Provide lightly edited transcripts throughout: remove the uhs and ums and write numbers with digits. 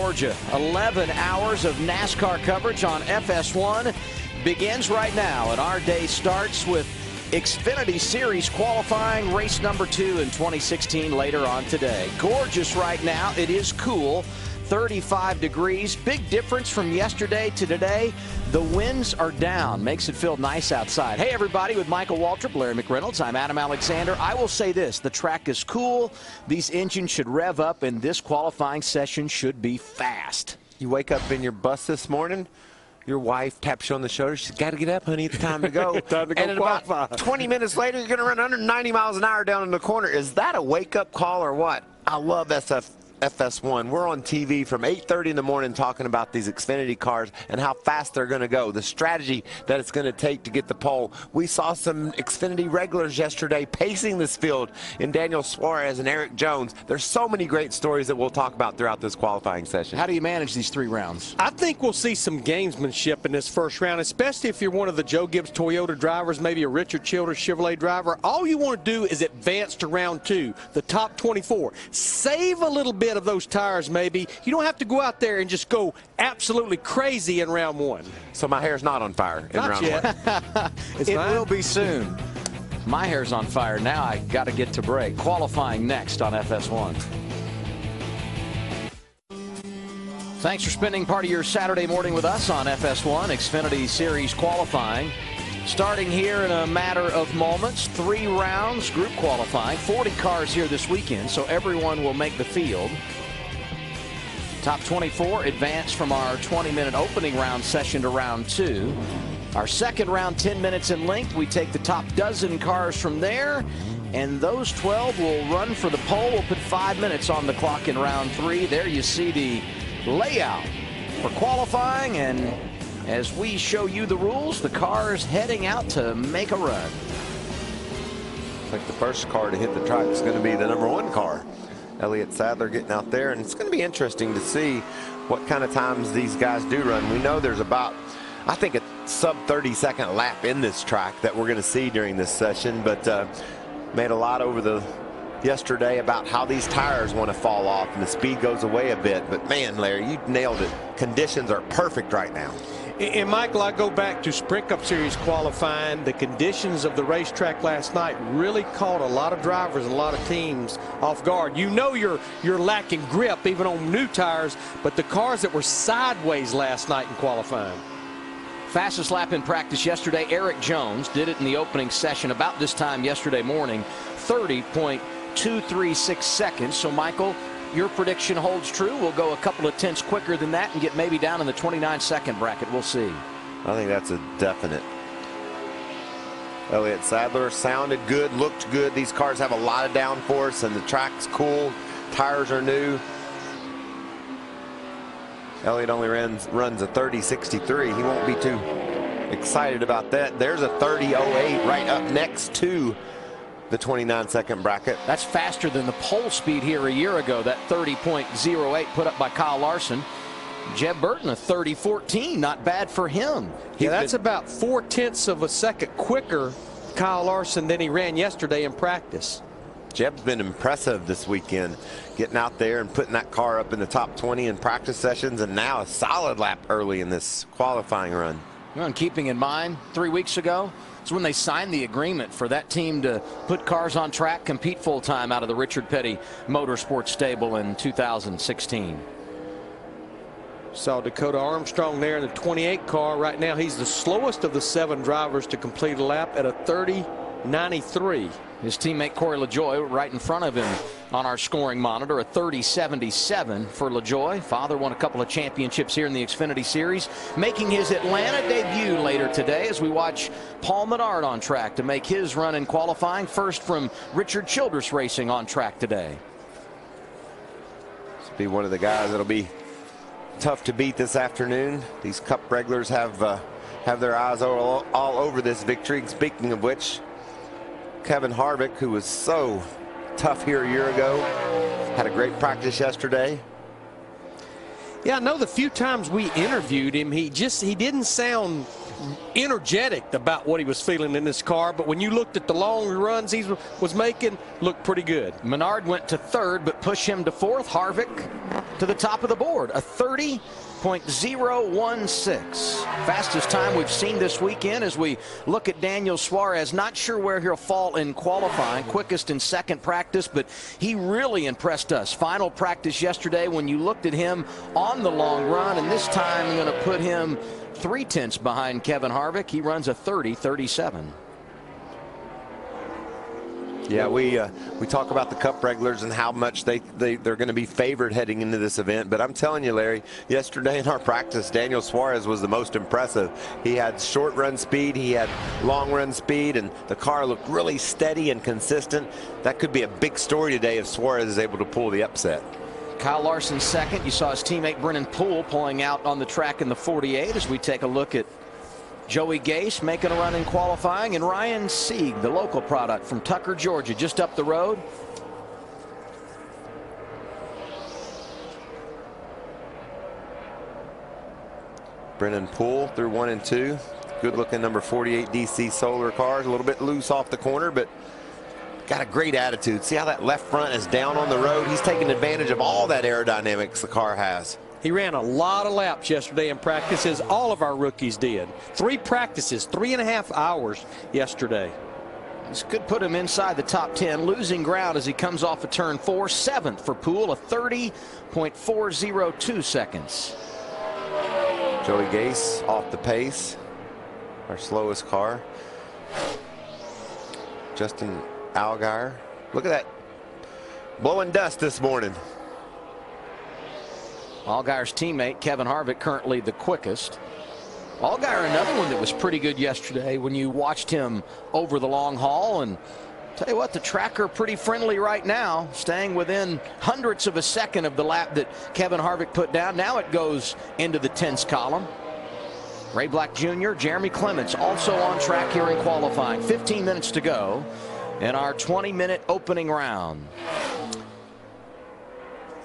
Georgia. 11 hours of NASCAR coverage on FS1 begins right now, and our day starts with Xfinity Series qualifying race number 2 in 2016 later on today. Gorgeous right now. It is cool. 35 degrees. Big difference from yesterday to today. The winds are down. Makes it feel nice outside. Hey, everybody, with Michael Waltrip, Larry McReynolds, I'm Adam Alexander. I will say this. The track is cool. These engines should rev up, and this qualifying session should be fast. You wake up in your bus this morning, your wife taps you on the shoulder. She's got to get up, honey. It's time to go. Time to go and about 20 minutes later, you're going to run 190 miles an hour down in the corner. Is that a wake-up call or what? I love FS1. We're on TV from 8:30 in the morning talking about these Xfinity cars and how fast they're going to go, the strategy that it's going to take to get the pole. We saw some Xfinity regulars yesterday pacing this field in Daniel Suarez and Eric Jones. There's so many great stories that we'll talk about throughout this qualifying session. How do you manage these 3 rounds? I think we'll see some gamesmanship in this first round, especially if you're one of the Joe Gibbs Toyota drivers, maybe a Richard Childress Chevrolet driver. All you want to do is advance to round 2, the top 24. Save a little bit of those tires, maybe. You don't have to go out there and just go absolutely crazy in round 1. So my hair's not on fire in not round yet. 1. It will be soon. My hair's on fire now. I got to get to break. Qualifying next on FS1. Thanks for spending part of your Saturday morning with us on FS1 Xfinity Series qualifying. Starting here in a matter of moments, 3 rounds, group qualifying, 40 cars here this weekend, so everyone will make the field. Top 24 advance from our 20-minute opening round session to round 2. Our second round, 10 minutes in length. We take the top dozen cars from there, and those 12 will run for the pole. We'll put 5 minutes on the clock in round 3. There you see the layout for qualifying, and as we show you the rules, the cars heading out to make a run. Looks like the first car to hit the track is going to be the number 1 car. Elliott Sadler getting out there, and it's going to be interesting to see what kind of times these guys do run. We know there's about, I think, a sub 30-second lap in this track that we're going to see during this session, but made a lot over the yesterday about how these tires want to fall off and the speed goes away a bit. But man, Larry, you nailed it. Conditions are perfect right now. And Michael, I go back to Sprint Cup Series qualifying. The conditions of the racetrack last night really caught a lot of drivers and a lot of teams off guard. You know you're lacking grip even on new tires, but the cars that were sideways last night in qualifying. Fastest lap in practice yesterday, Eric Jones did it in the opening session about this time yesterday morning, 30.236 seconds. So, Michael, your prediction holds true. We'll go a couple of tenths quicker than that and get maybe down in the 29-second bracket. We'll see. I think that's a definite. Elliott Sadler sounded good, looked good. These cars have a lot of downforce, and the track's cool. Tires are new. Elliott only runs a 30.63. He won't be too excited about that. There's a 30.08 right up next to the 29-second bracket. That's faster than the pole speed here a year ago, that 30.08 put up by Kyle Larson. Jeb Burton, a 30.14, not bad for him. Yeah, that's about 0.4 of a second quicker, Kyle Larson, than he ran yesterday in practice. Jeb's been impressive this weekend, getting out there and putting that car up in the top 20 in practice sessions, and now a solid lap early in this qualifying run. Well, and keeping in mind, 3 weeks ago, it's when they signed the agreement for that team to put cars on track, compete full-time out of the Richard Petty Motorsports stable in 2016. Saw Dakota Armstrong there in the 28 car. Right now, he's the slowest of the 7 drivers to complete a lap at a 30.93. His teammate Corey LaJoie right in front of him on our scoring monitor, a 30.77 for LaJoie. Father won a couple of championships here in the Xfinity Series, making his Atlanta debut later today as we watch Paul Menard on track to make his run in qualifying. First from Richard Childress Racing on track today. This will be one of the guys that'll be tough to beat this afternoon. These Cup regulars have their eyes all over this victory. Speaking of which, Kevin Harvick, who was so tough here a year ago, had a great practice yesterday. Yeah, I know the few times we interviewed him, he didn't sound energetic about what he was feeling in this car, but when you looked at the long runs he was making, looked pretty good. Menard went to third, but pushed him to fourth. Harvick to to the top of the board, a 30.016. Fastest time we've seen this weekend as we look at Daniel Suarez. Not sure where he'll fall in qualifying. Quickest in second practice, but he really impressed us. Final practice yesterday when you looked at him on the long run, and this time I'm going to put him 0.3 behind Kevin Harvick. He runs a 30.37. Yeah, we talk about the Cup regulars and how much they're going to be favored heading into this event. But I'm telling you, Larry, yesterday in our practice, Daniel Suarez was the most impressive. He had short run speed, he had long run speed, and the car looked really steady and consistent. That could be a big story today if Suarez is able to pull the upset. Kyle Larson second. You saw his teammate Brennan Poole pulling out on the track in the 48 as we take a look at Joey Gase making a run in qualifying, and Ryan Sieg, the local product from Tucker, Georgia, just up the road. Brennan Poole through 1 and 2. Good looking number 48 DC Solar cars. A little bit loose off the corner, but got a great attitude. See how that left front is down on the road? He's taking advantage of all that aerodynamics the car has. He ran a lot of laps yesterday in practices. All of our rookies did. 3 practices, 3.5 hours yesterday. This could put him inside the top 10, losing ground as he comes off of turn 4. 7th for Poole, a 30.402 seconds. Joey Gase off the pace, our slowest car. Justin Allgaier, look at that, blowing dust this morning. Allgaier's teammate Kevin Harvick currently the quickest. Allgaier, another one that was pretty good yesterday when you watched him over the long haul. And tell you what, the tracker pretty friendly right now, staying within hundredths of a second of the lap that Kevin Harvick put down. Now it goes into the tense column. Ray Black Jr., Jeremy Clements also on track here in qualifying. 15 minutes to go in our 20-minute opening round.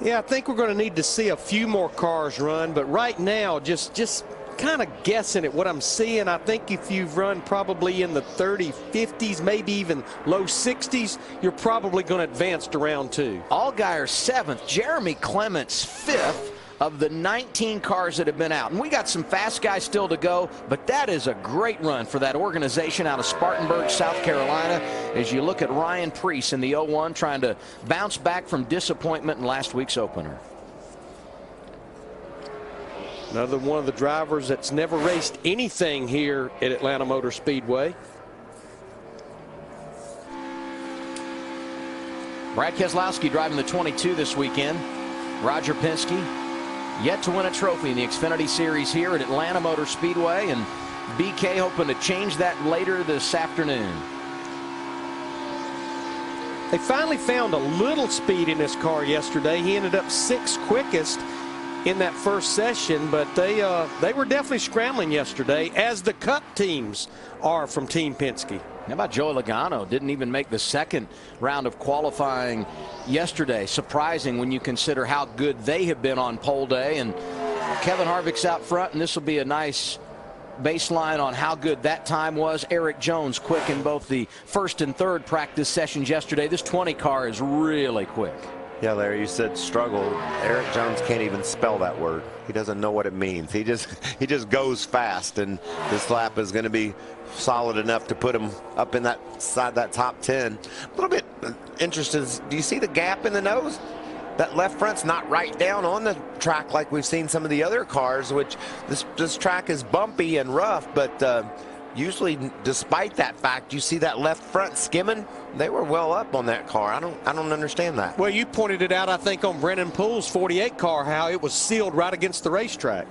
Yeah, I think we're going to need to see a few more cars run, but right now, just kind of guessing at what I'm seeing, I think if you've run probably in the 30, 50s, maybe even low 60s, you're probably going to advance to round 2. Allgaier 7th, Jeremy Clements 5th of the 19 cars that have been out. And we got some fast guys still to go, but that is a great run for that organization out of Spartanburg, South Carolina, as you look at Ryan Preece in the 01 trying to bounce back from disappointment in last week's opener. Another one of the drivers that's never raced anything here at Atlanta Motor Speedway. Brad Keselowski driving the 22 this weekend. Roger Penske yet to win a trophy in the Xfinity Series here at Atlanta Motor Speedway, and BK hoping to change that later this afternoon. They finally found a little speed in this car yesterday. He ended up 6th quickest in that first session, but they were definitely scrambling yesterday, as the Cup teams are from Team Penske. How about Joey Logano? Didn't even make the second round of qualifying yesterday. Surprising when you consider how good they have been on pole day. And Kevin Harvick's out front, and this will be a nice baseline on how good that time was. Eric Jones quick in both the first and third practice sessions yesterday. This 20 car is really quick. Yeah, Larry, you said struggle. Eric Jones can't even spell that word. He doesn't know what it means. He just goes fast, and this lap is going to be solid enough to put him up in that side, that top 10. A little bit interested. Do you see the gap in the nose? That left front's not right down on the track like we've seen some of the other cars, which this track is bumpy and rough, but usually, despite that fact, you see that left front skimming. They were well up on that car. I don't understand that. Well, you pointed it out, I think, on Brennan Poole's 48 car, how it was sealed right against the racetrack.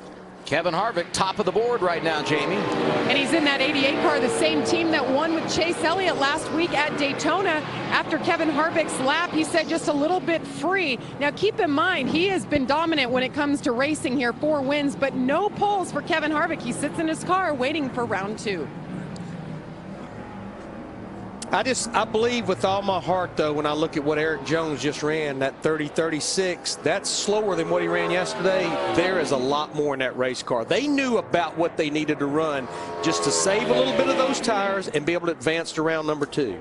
Kevin Harvick top of the board right now, Jamie. And he's in that 88 car, the same team that won with Chase Elliott last week at Daytona. After Kevin Harvick's lap, he said just a little bit free. Now keep in mind, he has been dominant when it comes to racing here, 4 wins, but no poles for Kevin Harvick. He sits in his car waiting for round 2. I believe with all my heart, though, when I look at what Eric Jones just ran, that 30-36, that's slower than what he ran yesterday. There is a lot more in that race car. They knew about what they needed to run just to save a little bit of those tires and be able to advance to round number 2.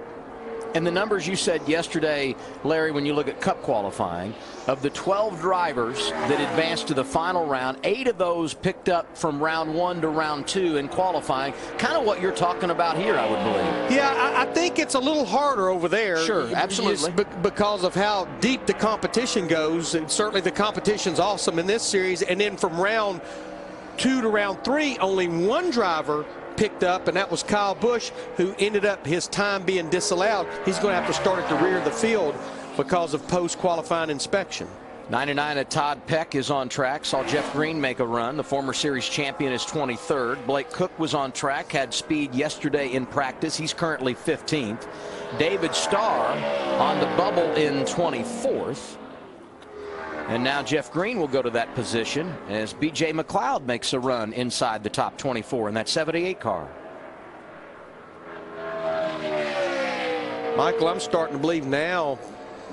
And the numbers you said yesterday, Larry, when you look at Cup qualifying, of the 12 drivers that advanced to the final round, 8 of those picked up from round 1 to round 2 in qualifying. Kind of what you're talking about here, I would believe. Yeah, I think it's a little harder over there. Sure, absolutely. Because of how deep the competition goes. And certainly the competition's awesome in this series. And then from round 2 to round 3, only 1 driver picked up, and that was Kyle Busch, who ended up his time being disallowed. He's going to have to start at the rear of the field because of post-qualifying inspection. 99 at Todd Peck is on track. Saw Jeff Green make a run. The former series champion is 23rd. Blake Cook was on track, had speed yesterday in practice. He's currently 15th. David Starr on the bubble in 24th. And now Jeff Green will go to that position as B.J. McLeod makes a run inside the top 24 in that 78 car. Michael, I'm starting to believe now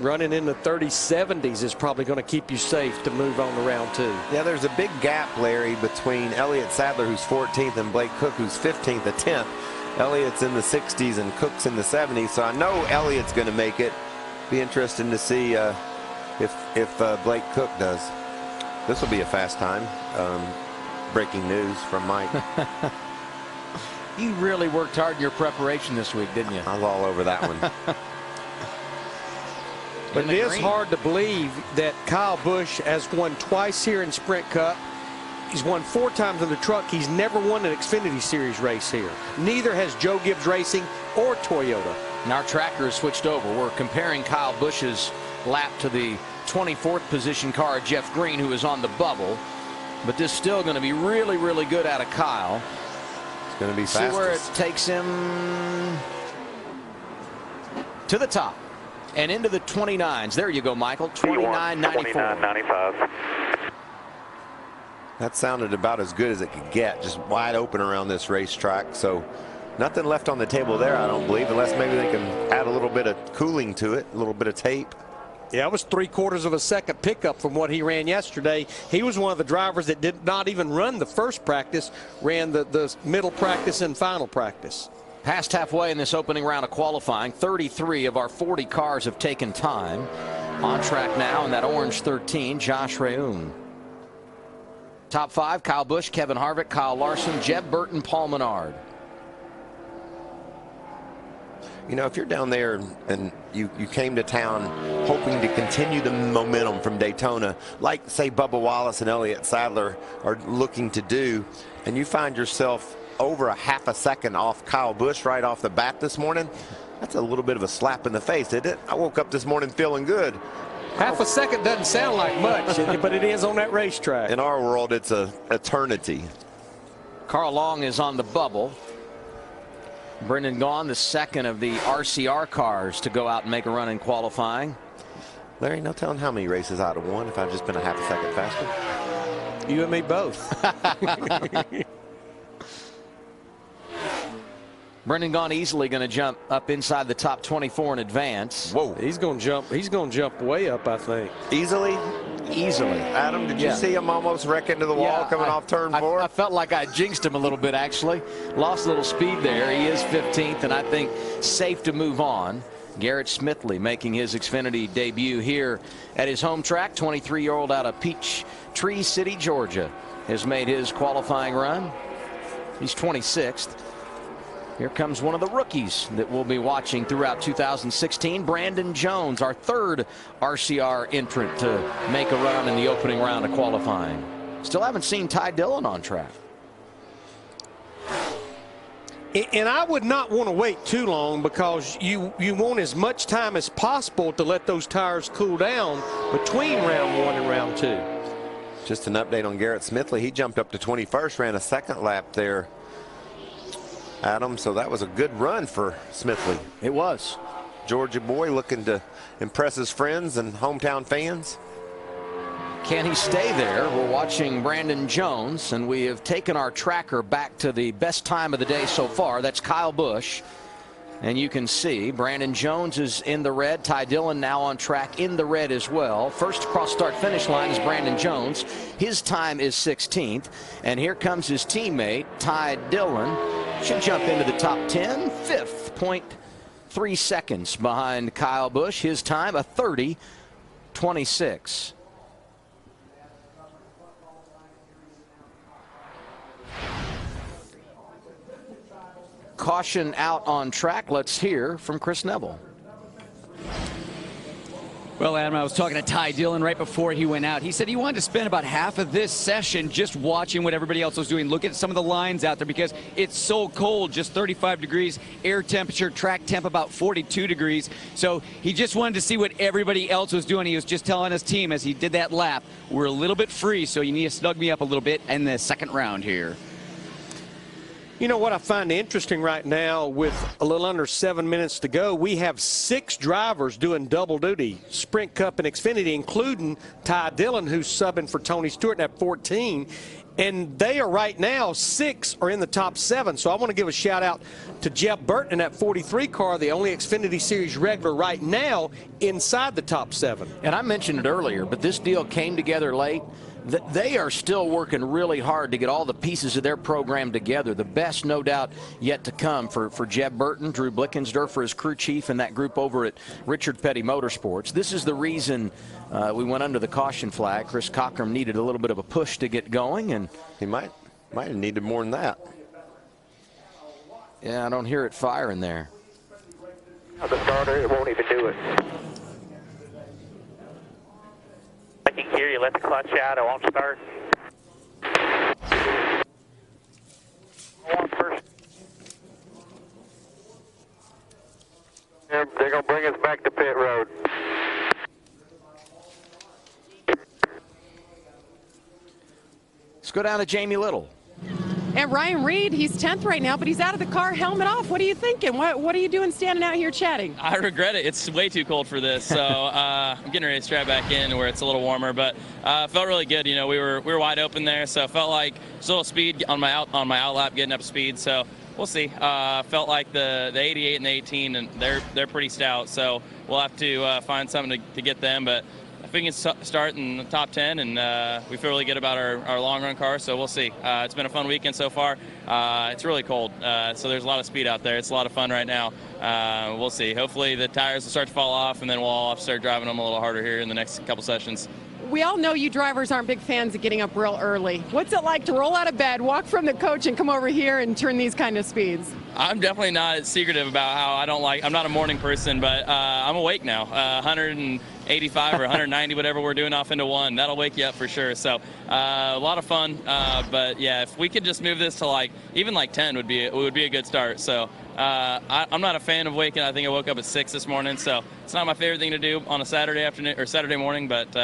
running in the 30-70s is probably going to keep you safe to move on to round 2. Yeah, there's a big gap, Larry, between Elliott Sadler, who's 14th, and Blake Cook, who's 15th at 10th. Elliott's in the 60s and Cook's in the 70s, so I know Elliott's going to make it. Be interesting to see if Blake Cook does. This will be a fast time. Breaking news from Mike. You really worked hard in your preparation this week, didn't you? I was all over that one. But it is hard to believe that Kyle Busch has won twice here in Sprint Cup. He's won 4 times in the truck. He's never won an Xfinity Series race here. Neither has Joe Gibbs Racing or Toyota. And our tracker has switched over. We're comparing Kyle Busch's lap to the 24th position car, Jeff Green, who is on the bubble. But this is still going to be really, really good out of Kyle. It's going to be fastest. See where it takes him to the top and into the 29s. There you go, Michael. 29.94. 29.95. That sounded about as good as it could get, just wide open around this racetrack. So nothing left on the table there, I don't believe, unless maybe they can add a little bit of cooling to it, a little bit of tape. Yeah, it was 3/4 of a second pickup from what he ran yesterday. He was one of the drivers that did not even run the first practice, ran the middle practice and final practice. Past halfway in this opening round of qualifying, 33 of our 40 cars have taken time. On track now in that orange 13, Josh Reun. Top 5, Kyle Busch, Kevin Harvick, Kyle Larson, Jeb Burton, Paul Menard. You know, if you're down there and you came to town hoping to continue the momentum from Daytona, like, say, Bubba Wallace and Elliott Sadler are looking to do, and you find yourself over a half a second off Kyle Busch right off the bat this morning, that's a little bit of a slap in the face, isn't it? I woke up this morning feeling good. Half a second doesn't sound like much, but it is on that racetrack. In our world, it's an eternity. Carl Long is on the bubble. Brendan Gaughan, the second of the RCR cars to go out and make a run in qualifying. Larry, no telling how many races I'd have won if I'd just been a half a second faster. You and me both. Brendan Gaughan easily going to jump up inside the top 24 in advance. Whoa. He's going to jump. He's going to jump way up, I think. Easily? Easily. Adam, did you see him almost wreck into the wall coming off turn 4? I felt like I jinxed him a little bit, actually. Lost a little speed there. He is 15th, and I think safe to move on. Garrett Smithley making his Xfinity debut here at his home track. 23-year-old out of Peachtree City, Georgia, has made his qualifying run. He's 26th. Here comes one of the rookies that we'll be watching throughout 2016, Brandon Jones, our third RCR entrant to make a run in the opening round of qualifying. Still haven't seen Ty Dillon on track. And I would not want to wait too long, because you want as much time as possible to let those tires cool down between round 1 and round 2. Just an update on Garrett Smithley. He jumped up to 21st, ran a second lap there, Adam, so that was a good run for Smithley. It was. Georgia boy looking to impress his friends and hometown fans. Can he stay there? We're watching Brandon Jones, and we have taken our tracker back to the best time of the day so far. That's Kyle Busch. And you can see Brandon Jones is in the red. Ty Dillon now on track in the red as well. First across start finish line is Brandon Jones. His time is 16th. And here comes his teammate, Ty Dillon. Should jump into the top 10. 5th, 3 seconds behind Kyle Busch. His time, a 30.26. Caution out on track. Let's hear from Chris Neville. Well, Adam, I was talking to Ty Dillon right before he went out. He said he wanted to spend about half of this session just watching what everybody else was doing, look at some of the lines out there because it's so cold, just 35 degrees, air temperature, track temp about 42 degrees. So he just wanted to see what everybody else was doing. He was just telling his team as he did that lap, we're a little bit free, so you need to snug me up a little bit in the second round here. You know what I find interesting right now, with a little under 7 minutes to go, we have 6 drivers doing double duty, Sprint Cup and Xfinity, including Ty Dillon, who's subbing for Tony Stewart at 14. And they are right now, 6 are in the top 7. So I want to give a shout out to Jeb Burton in that 43 car, the only Xfinity Series regular right now inside the top 7. And I mentioned it earlier, but this deal came together late. They are still working really hard to get all the pieces of their program together. The best, no doubt, yet to come for Jeb Burton, Drew Blickensderfer as crew chief, and that group over at Richard Petty Motorsports. This is the reason we went under the caution flag. Chris Cockrum needed a little bit of a push to get going, and he might have needed more than that. Yeah, I don't hear it firing there. The starter, it won't even do it. I can hear you. Let the clutch out. It won't start. First. They're going to bring us back to pit road. Let's go down to Jamie Little. And Ryan Reed, he's 10th right now, but he's out of the car, helmet off. What are you thinking? What are you doing standing out here chatting? I regret it. It's way too cold for this, so I'm getting ready to strap back in where it's a little warmer. But felt really good. You know, we were wide open there, so felt like there's a little speed on my out lap, getting up speed. So we'll see. Felt like the 88 and the 18, and they're pretty stout. So we'll have to find something to get them, but. We can start in the top 10, and we feel really good about our long run car, so we'll see. It's been a fun weekend so far. It's really cold, so there's a lot of speed out there. It's a lot of fun right now. We'll see. Hopefully the tires will start to fall off, and then we'll all start driving them a little harder here in the next couple sessions. We all know you drivers aren't big fans of getting up real early. What's it like to roll out of bed, walk from the coach, and come over here and turn these kind of speeds? I'm definitely not secretive about how I'm not a morning person, but I'm awake now. 185 or 190, whatever we're doing off into one. That'll wake you up for sure. So a lot of fun. But yeah, if we could just move this to even 10 would be a good start. So I'm not a fan of waking. I think I woke up at 6 this morning, so it's not my favorite thing to do on a Saturday afternoon or Saturday morning. But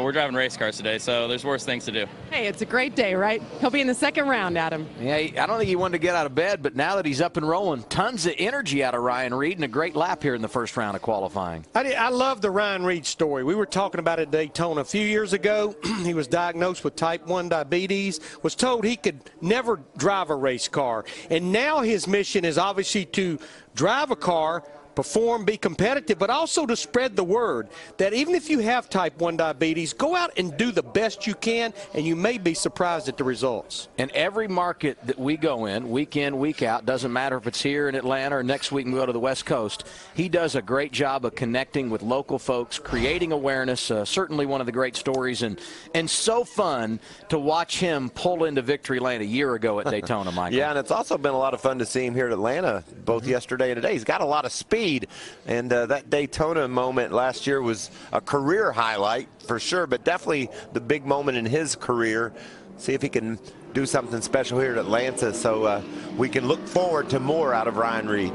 we're driving race cars today, so there's worse things to do. Hey, it's a great day, right? He'll be in the second round, Adam. Yeah, I don't think he wanted to get out of bed, but now that he's up and rolling, tons of energy out of Ryan Reed and a great lap here in the first round of qualifying. I love the Ryan Reed story. We were talking about it at Daytona a few years ago. He was diagnosed with type 1 diabetes, was told he could never drive a race car, and now his mission is obviously to drive a car, perform, be competitive, but also to spread the word that even if you have type 1 diabetes, go out and do the best you can, and you may be surprised at the results. And every market that we go in, week out, doesn't matter if it's here in Atlanta or next week we go to the West Coast, he does a great job of connecting with local folks, creating awareness, certainly one of the great stories, and so fun to watch him pull into victory lane a year ago at Daytona, Michael. Yeah, and it's also been a lot of fun to see him here at Atlanta, both yesterday and today. He's got a lot of speed. And that Daytona moment last year was a career highlight for sure, but definitely the big moment in his career. See if he can do something special here at Atlanta, so we can look forward to more out of Ryan Reed.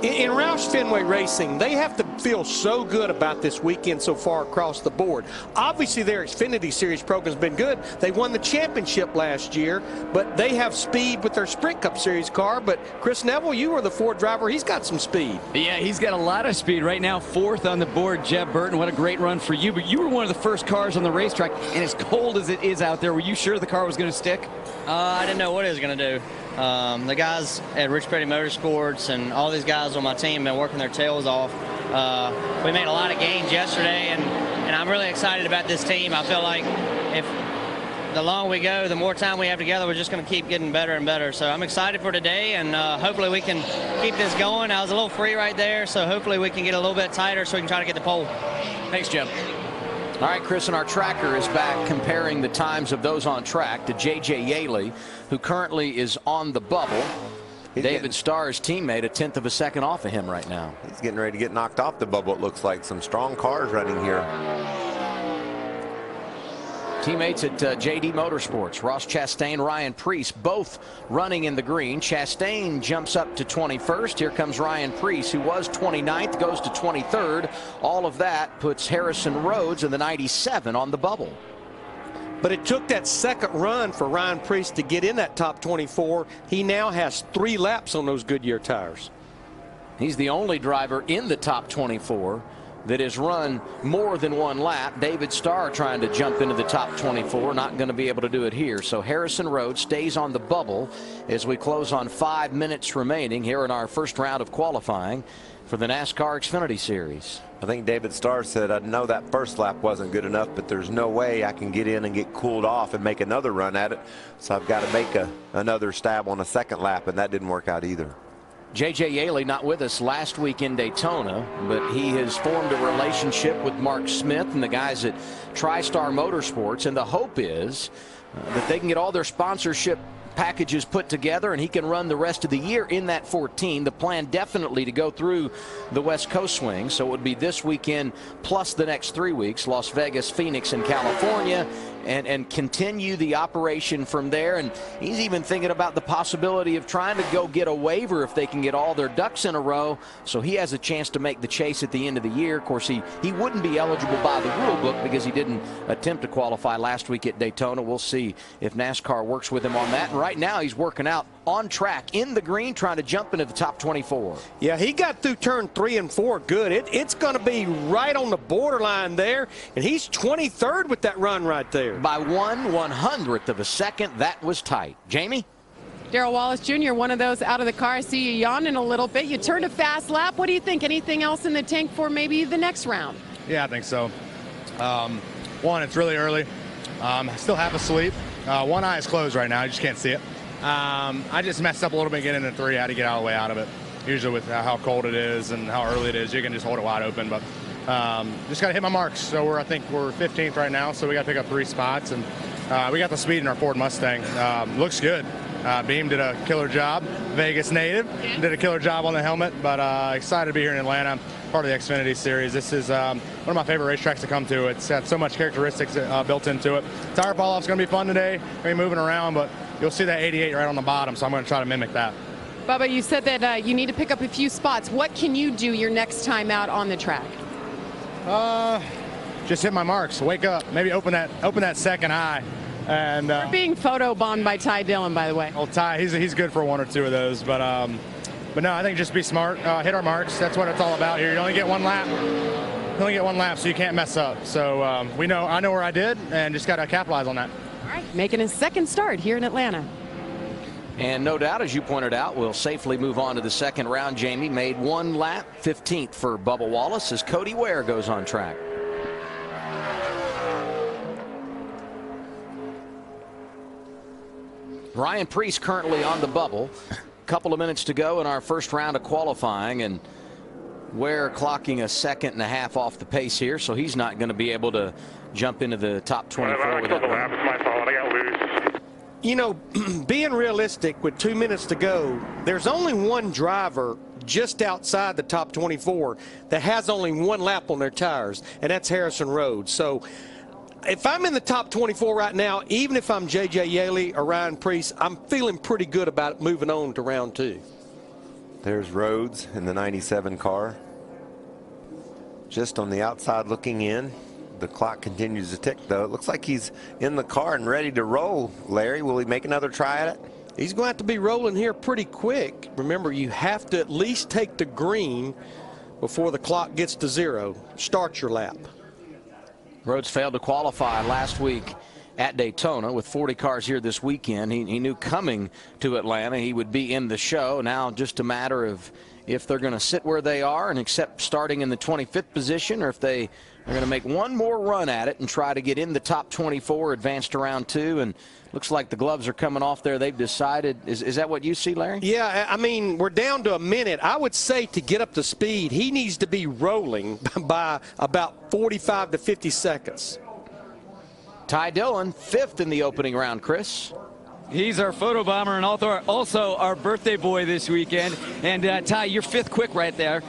In Roush Fenway Racing, they have to feel so good about this weekend so far across the board. Obviously, their Xfinity Series program's been good. They won the championship last year, but they have speed with their Sprint Cup Series car. But Chris Neville, you were the Ford driver. He's got some speed. Yeah, he's got a lot of speed right now. 4th on the board, Jeb Burton. What a great run for you. But you were one of the first cars on the racetrack, and as cold as it is out there, were you sure the car was going to stick? I didn't know what it was going to do. The guys at Rich Petty Motorsports and all these guys on my team have been working their tails off. We made a lot of gains yesterday, and I'm really excited about this team. I feel like if the longer we go, the more time we have together, we're just going to keep getting better and better. So I'm excited for today, and hopefully we can keep this going. I was a little free right there, so hopefully we can get a little bit tighter so we can try to get the pole. Thanks, Jim. All right, Chris, and our tracker is back comparing the times of those on track to J.J. Yaley, who currently is on the bubble. David Starr's teammate, a 1/10 of a second off of him right now. He's getting ready to get knocked off the bubble, it looks like. Some strong cars running here. Teammates at JD Motorsports, Ross Chastain, Ryan Preece, both running in the green. Chastain jumps up to 21st. Here comes Ryan Preece, who was 29th, goes to 23rd. All of that puts Harrison Rhodes in the 97 on the bubble. But it took that second run for Ryan Preece to get in that top 24. He now has 3 laps on those Goodyear tires. He's the only driver in the top 24 that has run more than 1 lap. David Starr trying to jump into the top 24, not going to be able to do it here. So Harrison Rhodes stays on the bubble as we close on 5 minutes remaining here in our first round of qualifying for the NASCAR Xfinity Series. I think David Starr said, I know that first lap wasn't good enough, but there's no way I can get in and get cooled off and make another run at it. So I've got to make another stab on a second lap, and that didn't work out either. J.J. Yaley not with us last week in Daytona, but he has formed a relationship with Mark Smith and the guys at TriStar Motorsports, and the hope is that they can get all their sponsorship packages put together and he can run the rest of the year in that 14. The plan definitely to go through the West Coast swing, so it would be this weekend plus the next 3 weeks, Las Vegas, Phoenix, and California, and continue the operation from there. And he's even thinking about the possibility of trying to go get a waiver if they can get all their ducks in a row, so he has a chance to make the chase at the end of the year. Of course, he wouldn't be eligible by the rule book because he didn't attempt to qualify last week at Daytona. We'll see if NASCAR works with him on that. And right now he's working out on track in the green, trying to jump into the top 24. Yeah, he got through turn 3 and 4 good. It's going to be right on the borderline there, and he's 23rd with that run right there. By 1/100th of a second, that was tight. Jamie? Darrell Wallace Jr., one of those out of the car. I see you yawning a little bit. You turned a fast lap. What do you think? Anything else in the tank for maybe the next round? Yeah, I think so. One, it's really early. Still half asleep. One eye is closed right now. I just can't see it. I just messed up a little bit getting into 3. I had to get all the way out of it. Usually with how cold it is and how early it is, you can just hold it wide open. But just got to hit my marks. So I think we're 15th right now, so we got to pick up 3 spots. And we got the speed in our Ford Mustang. Looks good. Beam did a killer job. Vegas native did a killer job on the helmet. But excited to be here in Atlanta, part of the Xfinity Series. This is one of my favorite racetracks to come to. It's got so much characteristics built into it. Tire fall-off's going to be fun today. Going to be moving around, but you'll see that 88 right on the bottom, so I'm going to try to mimic that. Bubba, you said that you need to pick up a few spots. What can you do your next time out on the track? Just hit my marks. Wake up. Maybe open that second eye. And We're being photobombed by Ty Dillon, by the way. Oh, Ty, he's good for 1 or 2 of those. But no, I think just be smart. Hit our marks. That's what it's all about here. You only get 1 lap. You only get 1 lap, so you can't mess up. So I know where I did, and just got to capitalize on that. All right, making his second start here in Atlanta. And no doubt, as you pointed out, we'll safely move on to the second round. Jamie made 1 lap, 15th for Bubba Wallace as Cody Ware goes on track. Ryan Preece currently on the bubble. A couple of minutes to go in our first round of qualifying, and Ware clocking a 1.5 seconds off the pace here, so he's not going to be able to jump into the top 24 with that run. It's my fault. I got loose. You know, being realistic with 2 minutes to go, there's only one driver just outside the top 24 that has only 1 lap on their tires, and that's Harrison Rhodes. So if I'm in the top 24 right now, even if I'm J.J. Yaley or Ryan Preece, I'm feeling pretty good about moving on to round 2. There's Rhodes in the 97 car. Just on the outside looking in. The clock continues to tick, though. It looks like he's in the car and ready to roll. Larry, will he make another try at it? He's going to have to be rolling here pretty quick. Remember, you have to at least take the green before the clock gets to 0. Start your lap. Rhodes failed to qualify last week at Daytona. With 40 cars here this weekend, he knew coming to Atlanta he would be in the show. Now just a matter of if they're going to sit where they are and accept starting in the 25th position, or if they They're going to make one more run at it and try to get in the top 24, advance to round 2, and looks like the gloves are coming off there. They've decided. Is that what you see, Larry? Yeah, I mean, we're down to a minute. I would say to get up to speed, he needs to be rolling by about 45 to 50 seconds. Ty Dillon, 5th in the opening round, Chris. He's our photo bomber and also our birthday boy this weekend. And Ty, you're 5th quick right there.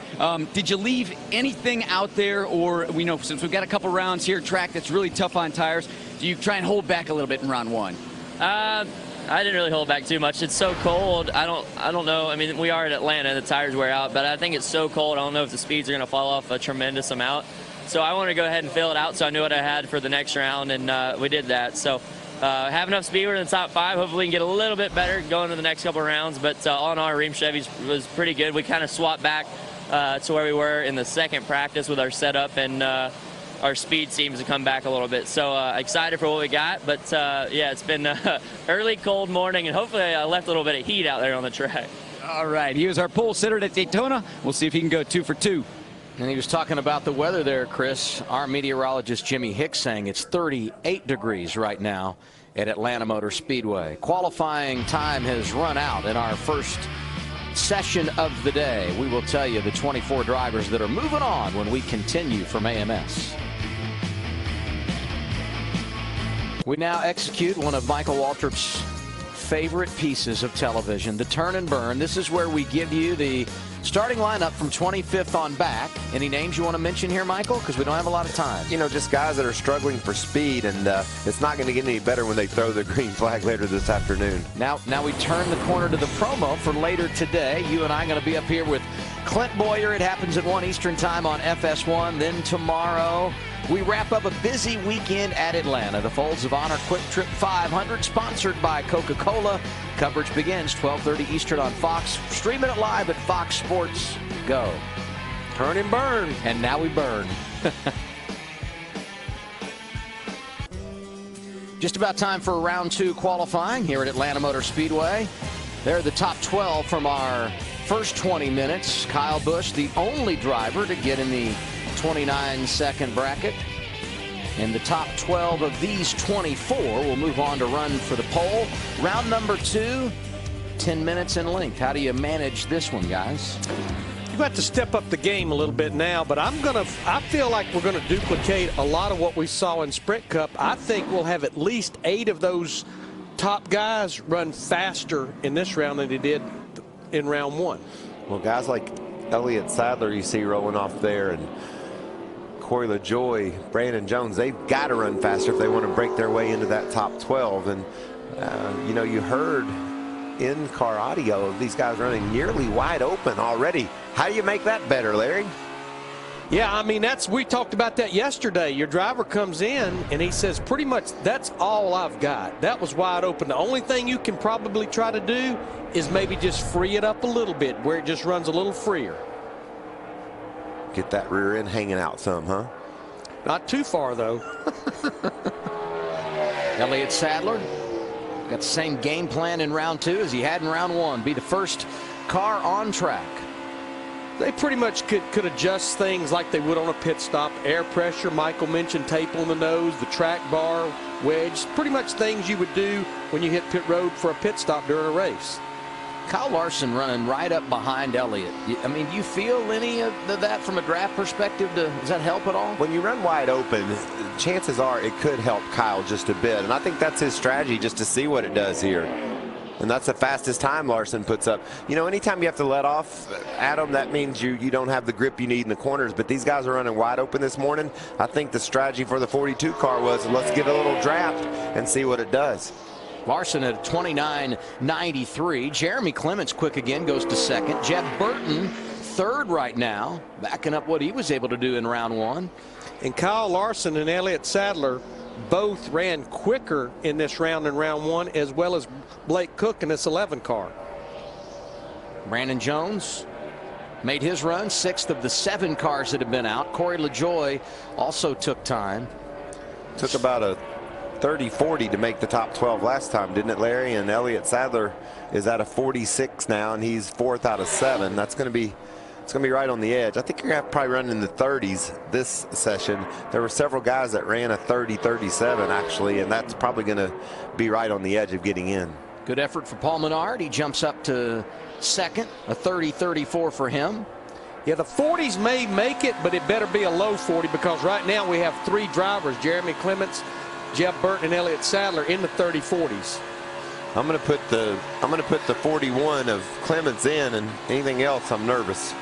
Did you leave anything out there, or we know since we've got a couple rounds here, track that's really tough on tires, do you try and hold back a little bit in round 1? I didn't really hold back too much. It's so cold. I don't know. I mean, we are in Atlanta. The tires wear out, but I think it's so cold. I don't know if the speeds are going to fall off a tremendous amount. So I want to go ahead and fill it out so I knew what I had for the next round, and we did that. So have enough speed. We're in the top 5. Hopefully we can get a little bit better going to the next couple rounds. But all in all, our Ream Chevy was pretty good. We kind of swapped back to where we were in the second practice with our setup, and our speed seems to come back a little bit. So excited for what we got. But yeah, it's been early, cold morning, and hopefully I left a little bit of heat out there on the track. All right, he was our pole sitter at Daytona. We'll see if he can go 2 for 2. And he was talking about the weather there, Chris. Our meteorologist Jimmy Hicks saying it's 38 degrees right now at Atlanta Motor Speedway. Qualifying time has run out in our first session of the day. We will tell you the 24 drivers that are moving on when we continue from AMS. We now execute one of Michael Waltrip's favorite pieces of television, the turn and burn. This is where we give you the starting lineup from 25th on back. Any names you want to mention here, Michael? Because we don't have a lot of time. You know, just guys that are struggling for speed, and it's not going to get any better when they throw the green flag later this afternoon. Now we turn the corner to the promo for later today. You and I are going to be up here with Clint Boyer. It happens at 1 Eastern time on FS1. Then tomorrow, we wrap up a busy weekend at Atlanta. The Folds of Honor Quick Trip 500, sponsored by Coca-Cola. Coverage begins 12:30 Eastern on Fox. Streaming it live at Fox Sports Go. Turn and burn. And now we burn. Just about time for round 2 qualifying here at Atlanta Motor Speedway. They're the top 12 from our first 20 minutes. Kyle Busch, the only driver to get in the 29-second bracket. And the top 12 of these 24 will move on to run for the pole. Round number 2, 10 minutes in length. How do you manage this one, guys? You've got to step up the game a little bit now, but I feel like we're going to duplicate a lot of what we saw in Sprint Cup. I think we'll have at least 8 of those top guys run faster in this round than they did in round 1. Well, guys like Elliott Sadler you see rolling off there, and Corey LaJoie, Brandon Jones, they've got to run faster if they want to break their way into that top 12. And, you know, you heard in-car audio of these guys running nearly wide open already. How do you make that better, Larry? Yeah, I mean, we talked about that yesterday. Your driver comes in and he says, pretty much, that's all I've got. That was wide open. The only thing you can probably try to do is maybe just free it up a little bit where it just runs a little freer. Get that rear end hanging out some, huh? Not too far, though. Elliott Sadler got the same game plan in round 2 as he had in round 1. Be the first car on track. They pretty much could adjust things like they would on a pit stop. Air pressure, Michael mentioned tape on the nose, the track bar, wedge. Pretty much things you would do when you hit pit road for a pit stop during a race. Kyle Larson running right up behind Elliott. I mean, do you feel any of that from a draft perspective? Does that help at all? When you run wide open, chances are it could help Kyle just a bit. And I think that's his strategy, just to see what it does here. And that's the fastest time Larson puts up. You know, anytime you have to let off, Adam, that means you don't have the grip you need in the corners. But these guys are running wide open this morning. I think the strategy for the 42 car was, let's give it a little draft and see what it does. Larson at 29.93. Jeremy Clements quick again, goes to second. Jeff Burton third right now, backing up what he was able to do in round 1. And Kyle Larson and Elliott Sadler both ran quicker in this round in round 1, as well as Blake Cook in this 11 car. Brandon Jones made his run, 6th of the 7 cars that have been out. Corey LaJoie also took time. Took about a 30-40 to make the top 12 last time, didn't it, Larry? And Elliott Sadler is at a 46 now, and he's 4th out of 7. It's going to It's going to be right on the edge. I think you're going to probably run in the 30s this session. There were several guys that ran a 30-37 actually, and that's probably going to be right on the edge of getting in. Good effort for Paul Menard. He jumps up to second, a 30-34 for him. Yeah, the 40s may make it, but it better be a low 40 because right now we have 3 drivers, Jeremy Clements, Jeb Burton, and Elliott Sadler in the 30-40s. I'm going to put the 41 of Clements in, and anything else I'm nervous.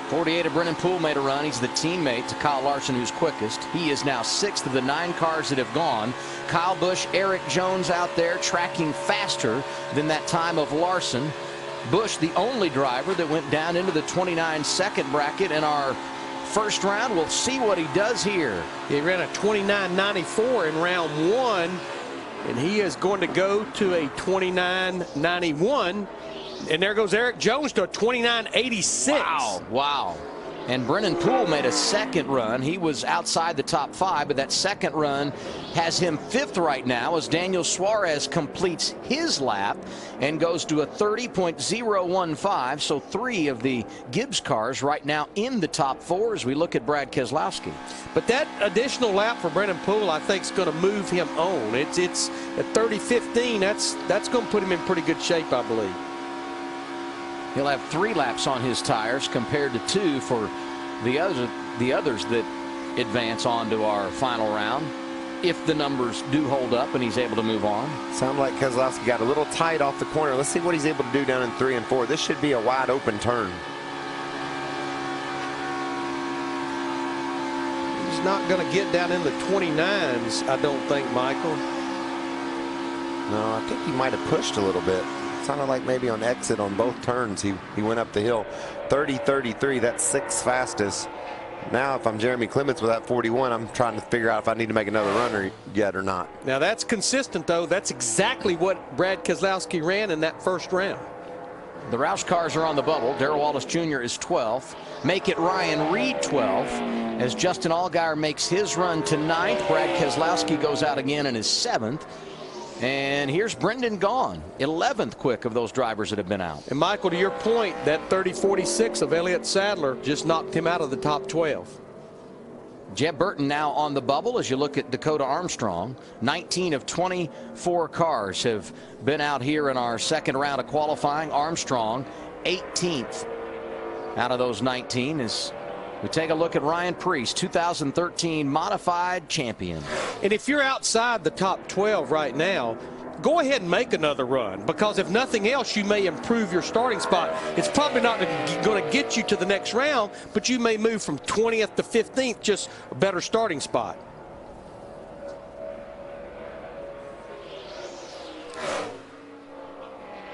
48 of Brennan Poole made a run. He's the teammate to Kyle Larson, who's quickest. He is now 6th of the 9 cars that have gone. Kyle Busch, Eric Jones out there tracking faster than that time of Larson. Busch, the only driver that went down into the 29-second bracket in our first round. We'll see what he does here. He ran a 29.94 in round 1, and he is going to go to a 29.91. And there goes Eric Jones to a 29.86. Wow. Wow. And Brennan Poole made a second run. He was outside the top 5, but that second run has him 5th right now as Daniel Suarez completes his lap and goes to a 30.015. So 3 of the Gibbs cars right now in the top 4 as we look at Brad Keselowski. But that additional lap for Brennan Poole, I think, is going to move him on. It's at 30.15. That's going to put him in pretty good shape, I believe. He'll have 3 laps on his tires compared to 2 for the others that advance on to our final round, if the numbers do hold up and he's able to move on. Sound like Keselowski got a little tight off the corner. Let's see what he's able to do down in 3 and 4. This should be a wide open turn. He's not going to get down in the 29s, I don't think, Michael. No, I think he might have pushed a little bit. Sounded like maybe on exit on both turns he went up the hill. 30-33, that's 6th fastest. Now if I'm Jeremy Clements with that 41, I'm trying to figure out if I need to make another run yet or not. Now that's consistent though. That's exactly what Brad Keselowski ran in that first round. The Roush cars are on the bubble. Darrell Wallace Jr. is 12th. Make it Ryan Reed 12th as Justin Allgaier makes his run to 9th. Brad Keselowski goes out again and is 7th. And here's Brendan Gaughan, 11th quick of those drivers that have been out. And Michael, to your point, that 30.46 of Elliott Sadler just knocked him out of the top 12. Jeb Burton now on the bubble as you look at Dakota Armstrong. 19 of 24 cars have been out here in our second round of qualifying. Armstrong 18th out of those 19 as we take a look at Ryan Preece, 2013 modified champion. And if you're outside the top 12 right now, go ahead and make another run, because if nothing else, you may improve your starting spot. It's probably not going to get you to the next round, but you may move from 20th to 15th, just a better starting spot.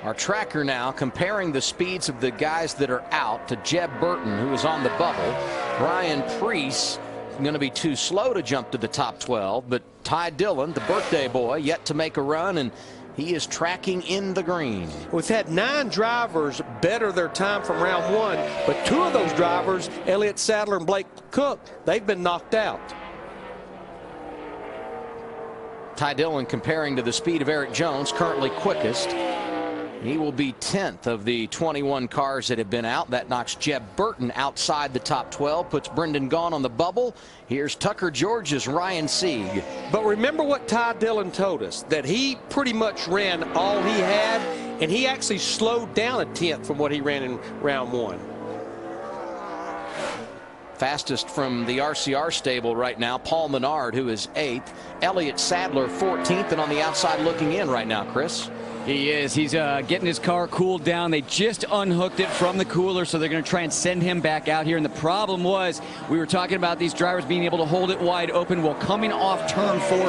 Our tracker now comparing the speeds of the guys that are out to Jeb Burton, who is on the bubble. Ryan Preece going to be too slow to jump to the top 12, but Ty Dillon, the birthday boy, yet to make a run, and he is tracking in the green. We've had 9 drivers better their time from round 1, but 2 of those drivers, Elliott Sadler and Blake Cook, they've been knocked out. Ty Dillon comparing to the speed of Eric Jones, currently quickest. He will be 10th of the 21 cars that have been out. That knocks Jeb Burton outside the top 12, puts Brendan Gaughan on the bubble. Here's Tucker George's Ryan Sieg. But remember what Ty Dillon told us, that he pretty much ran all he had, and he actually slowed down a 10th from what he ran in round 1. Fastest from the RCR stable right now, Paul Menard, who is 8th. Elliott Sadler 14th, and on the outside looking in right now, Chris. He is. He's getting his car cooled down. They just unhooked it from the cooler, so they're going to try and send him back out here. And the problem was, we were talking about these drivers being able to hold it wide open. Well, coming off turn 4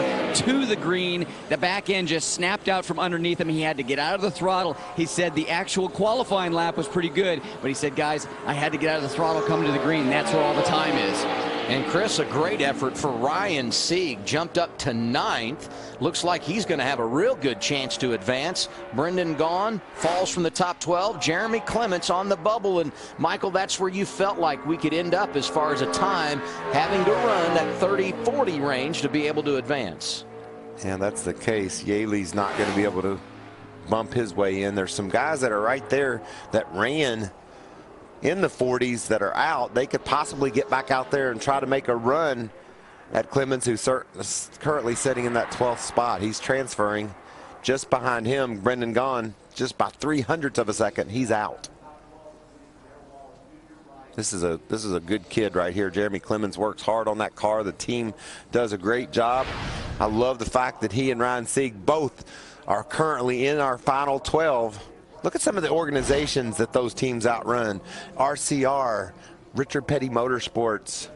to the green, the back end just snapped out from underneath him. He had to get out of the throttle. He said the actual qualifying lap was pretty good, but he said, guys, I had to get out of the throttle coming to the green. That's where all the time is. And Chris, a great effort for Ryan Sieg. Jumped up to 9th. Looks like he's going to have a real good chance to advance. Brendan Gaughan falls from the top 12. Jeremy Clements on the bubble. And Michael, that's where you felt like we could end up as far as a time, having to run that 30-40 range to be able to advance. And that's the case. Yaley's not going to be able to bump his way in. There's some guys that are right there that ran in the 40s that are out, they could possibly get back out there and try to make a run at Clemens, who's currently sitting in that 12th spot. He's transferring. Just behind him, Brendan Gaughan, just by 0.03 of a second, he's out. This is a good kid right here. Jeremy Clemens works hard on that car. The team does a great job. I love the fact that he and Ryan Sieg both are currently in our final 12. Look at some of the organizations that those teams outrun. RCR, Richard Petty Motorsports,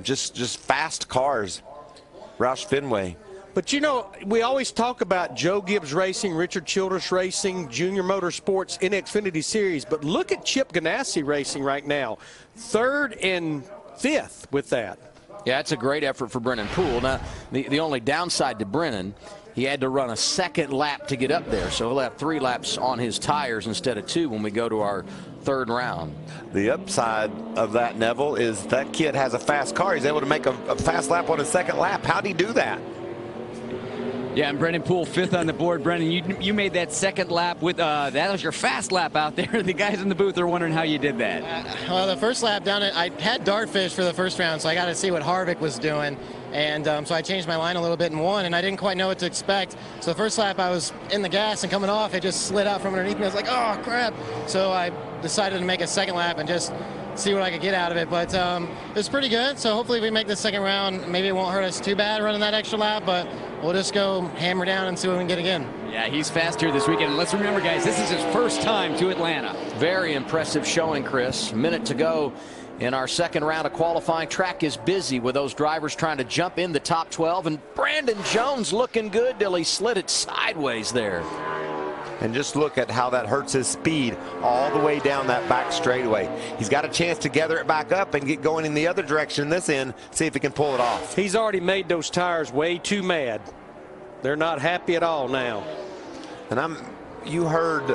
just fast cars. Roush Fenway. But you know, we always talk about Joe Gibbs Racing, Richard Childress Racing, Junior Motorsports in Xfinity Series, but look at Chip Ganassi Racing right now. 3rd and 5th with that. Yeah, it's a great effort for Brennan Poole. Now, the only downside to Brennan, he had to run a second lap to get up there, so he'll have 3 laps on his tires instead of 2 when we go to our 3rd round. The upside of that, Neville, is that kid has a fast car. He's able to make a fast lap on his 2nd lap. How'd he do that? Yeah, and Brennan Poole 5th on the board. Brennan, you made that 2nd lap with that was your fast lap out there. The guys in the booth are wondering how you did that. Well, the first lap down, I had Dartfish for the first round, so I got to see what Harvick was doing. And so I changed my line a little bit and won, and I didn't quite know what to expect. So the first lap I was in the gas and coming off, it just slid out from underneath me. I was like, oh, crap. So I decided to make a 2nd lap and just see what I could get out of it. But it was pretty good, so hopefully we make the 2nd round. Maybe it won't hurt us too bad running that extra lap, but we'll just go hammer down and see what we can get again. Yeah, he's fast here this weekend. And let's remember, guys, this is his first time to Atlanta. Very impressive showing, Chris. A minute to go in our 2nd round of qualifying. Track is busy with those drivers trying to jump in the top 12, and Brandon Jones looking good till he slid it sideways there. And just look at how that hurts his speed all the way down that back straightaway. He's got a chance to gather it back up and get going in the other direction this end, see if he can pull it off. He's already made those tires way too mad. They're not happy at all now. And you heard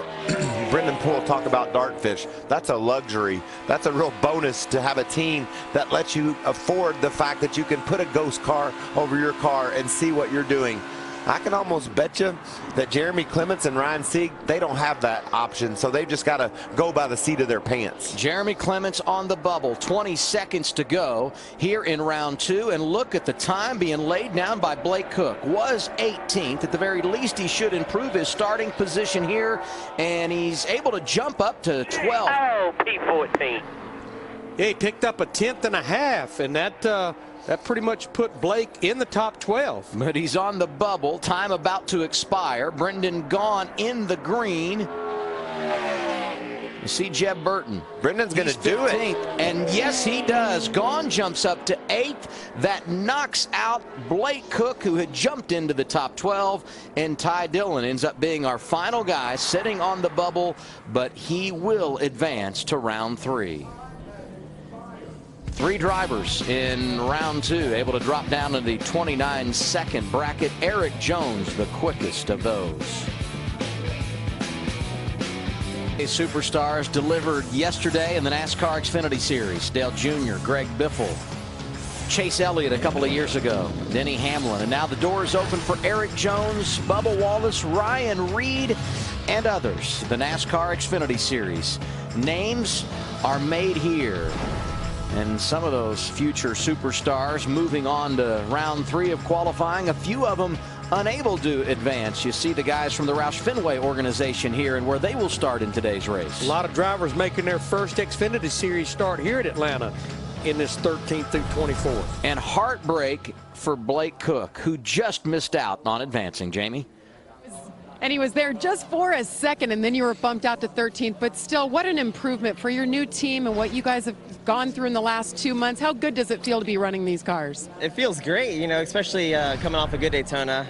Brendan Poole talk about Dartfish. That's a luxury. That's a real bonus to have a team that lets you afford the fact that you can put a ghost car over your car and see what you're doing. I can almost bet you that Jeremy Clements and Ryan Sieg, they don't have that option, so they've just got to go by the seat of their pants. Jeremy Clements on the bubble, 20 seconds to go here in round 2, and look at the time being laid down by Blake Cook. Was 18th. At the very least, he should improve his starting position here, and he's able to jump up to 12. Oh, P14. Yeah, he picked up a 10th and a half, and that pretty much put Blake in the top 12. But he's on the bubble. Time about to expire. Brendan Gaughan in the green. You see Jeb Burton. Brendan's going to do it. And yes, he does. Gaughan jumps up to 8th. That knocks out Blake Cook, who had jumped into the top 12. And Ty Dillon ends up being our final guy sitting on the bubble, but he will advance to round 3. 3 drivers in round 2 able to drop down to the 29-second bracket. Eric Jones, the quickest of those. Superstars delivered yesterday in the NASCAR Xfinity Series. Dale Jr., Greg Biffle, Chase Elliott a couple of years ago, Denny Hamlin, and now the door is open for Eric Jones, Bubba Wallace, Ryan Reed, and others. The NASCAR Xfinity Series. Names are made here. And some of those future superstars moving on to round 3 of qualifying, a few of them unable to advance. You see the guys from the Roush Fenway organization here and where they will start in today's race. A lot of drivers making their first Xfinity Series start here at Atlanta in this 13th through 24th. And heartbreak for Blake Cook, who just missed out on advancing, Jamie. And he was there just for a second, and then you were bumped out to 13th. But still, what an improvement for your new team and what you guys have gone through in the last 2 months. How good does it feel to be running these cars? It feels great, you know, especially coming off a good Daytona,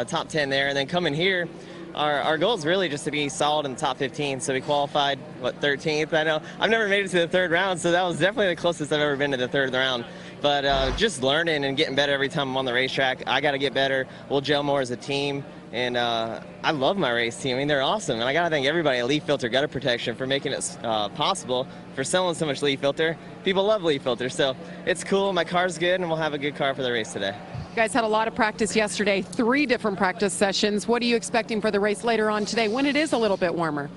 top 10 there, and then coming here. Our goal is really just to be solid in the top 15. So we qualified, 13th? I know I've never made it to the 3rd round, so that was definitely the closest I've ever been to the 3rd round. But just learning and getting better every time I'm on the racetrack. I got to get better. We'll gel more as a team. And I love my race team. I mean, they're awesome. And I got to thank everybody at Leaf Filter Gutter Protection for making it possible, for selling so much Leaf Filter. People love Leaf Filter. So it's cool. My car's good, and we'll have a good car for the race today. You guys had a lot of practice yesterday, 3 different practice sessions. What are you expecting for the race later on today when it is a little bit warmer?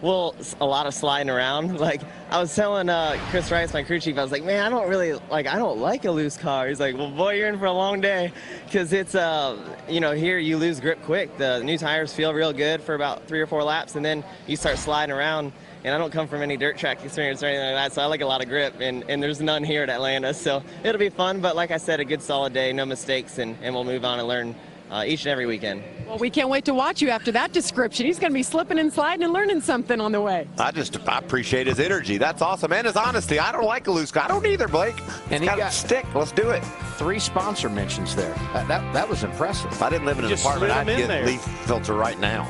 well, a lot of sliding around. Like, I was telling Chris Rice, my crew chief, I was like, man, I don't like a loose car. He's like, well, boy, you're in for a long day, because it's, you know, here you lose grip quick. The new tires feel real good for about 3 or 4 laps, and then you start sliding around. And I don't come from any dirt track experience or anything like that, so I like a lot of grip, and there's none here at Atlanta. So it'll be fun, but like I said, a good solid day, no mistakes, and we'll move on and learn each and every weekend. Well, we can't wait to watch you after that description. He's going to be slipping and sliding and learning something on the way. I appreciate his energy. That's awesome. And his honesty. I don't like a loose car. I don't either, Blake. And he got stick. Let's do it. 3 sponsor mentions there. That was impressive. If I didn't live in an apartment, I'd get a leaf filter right now.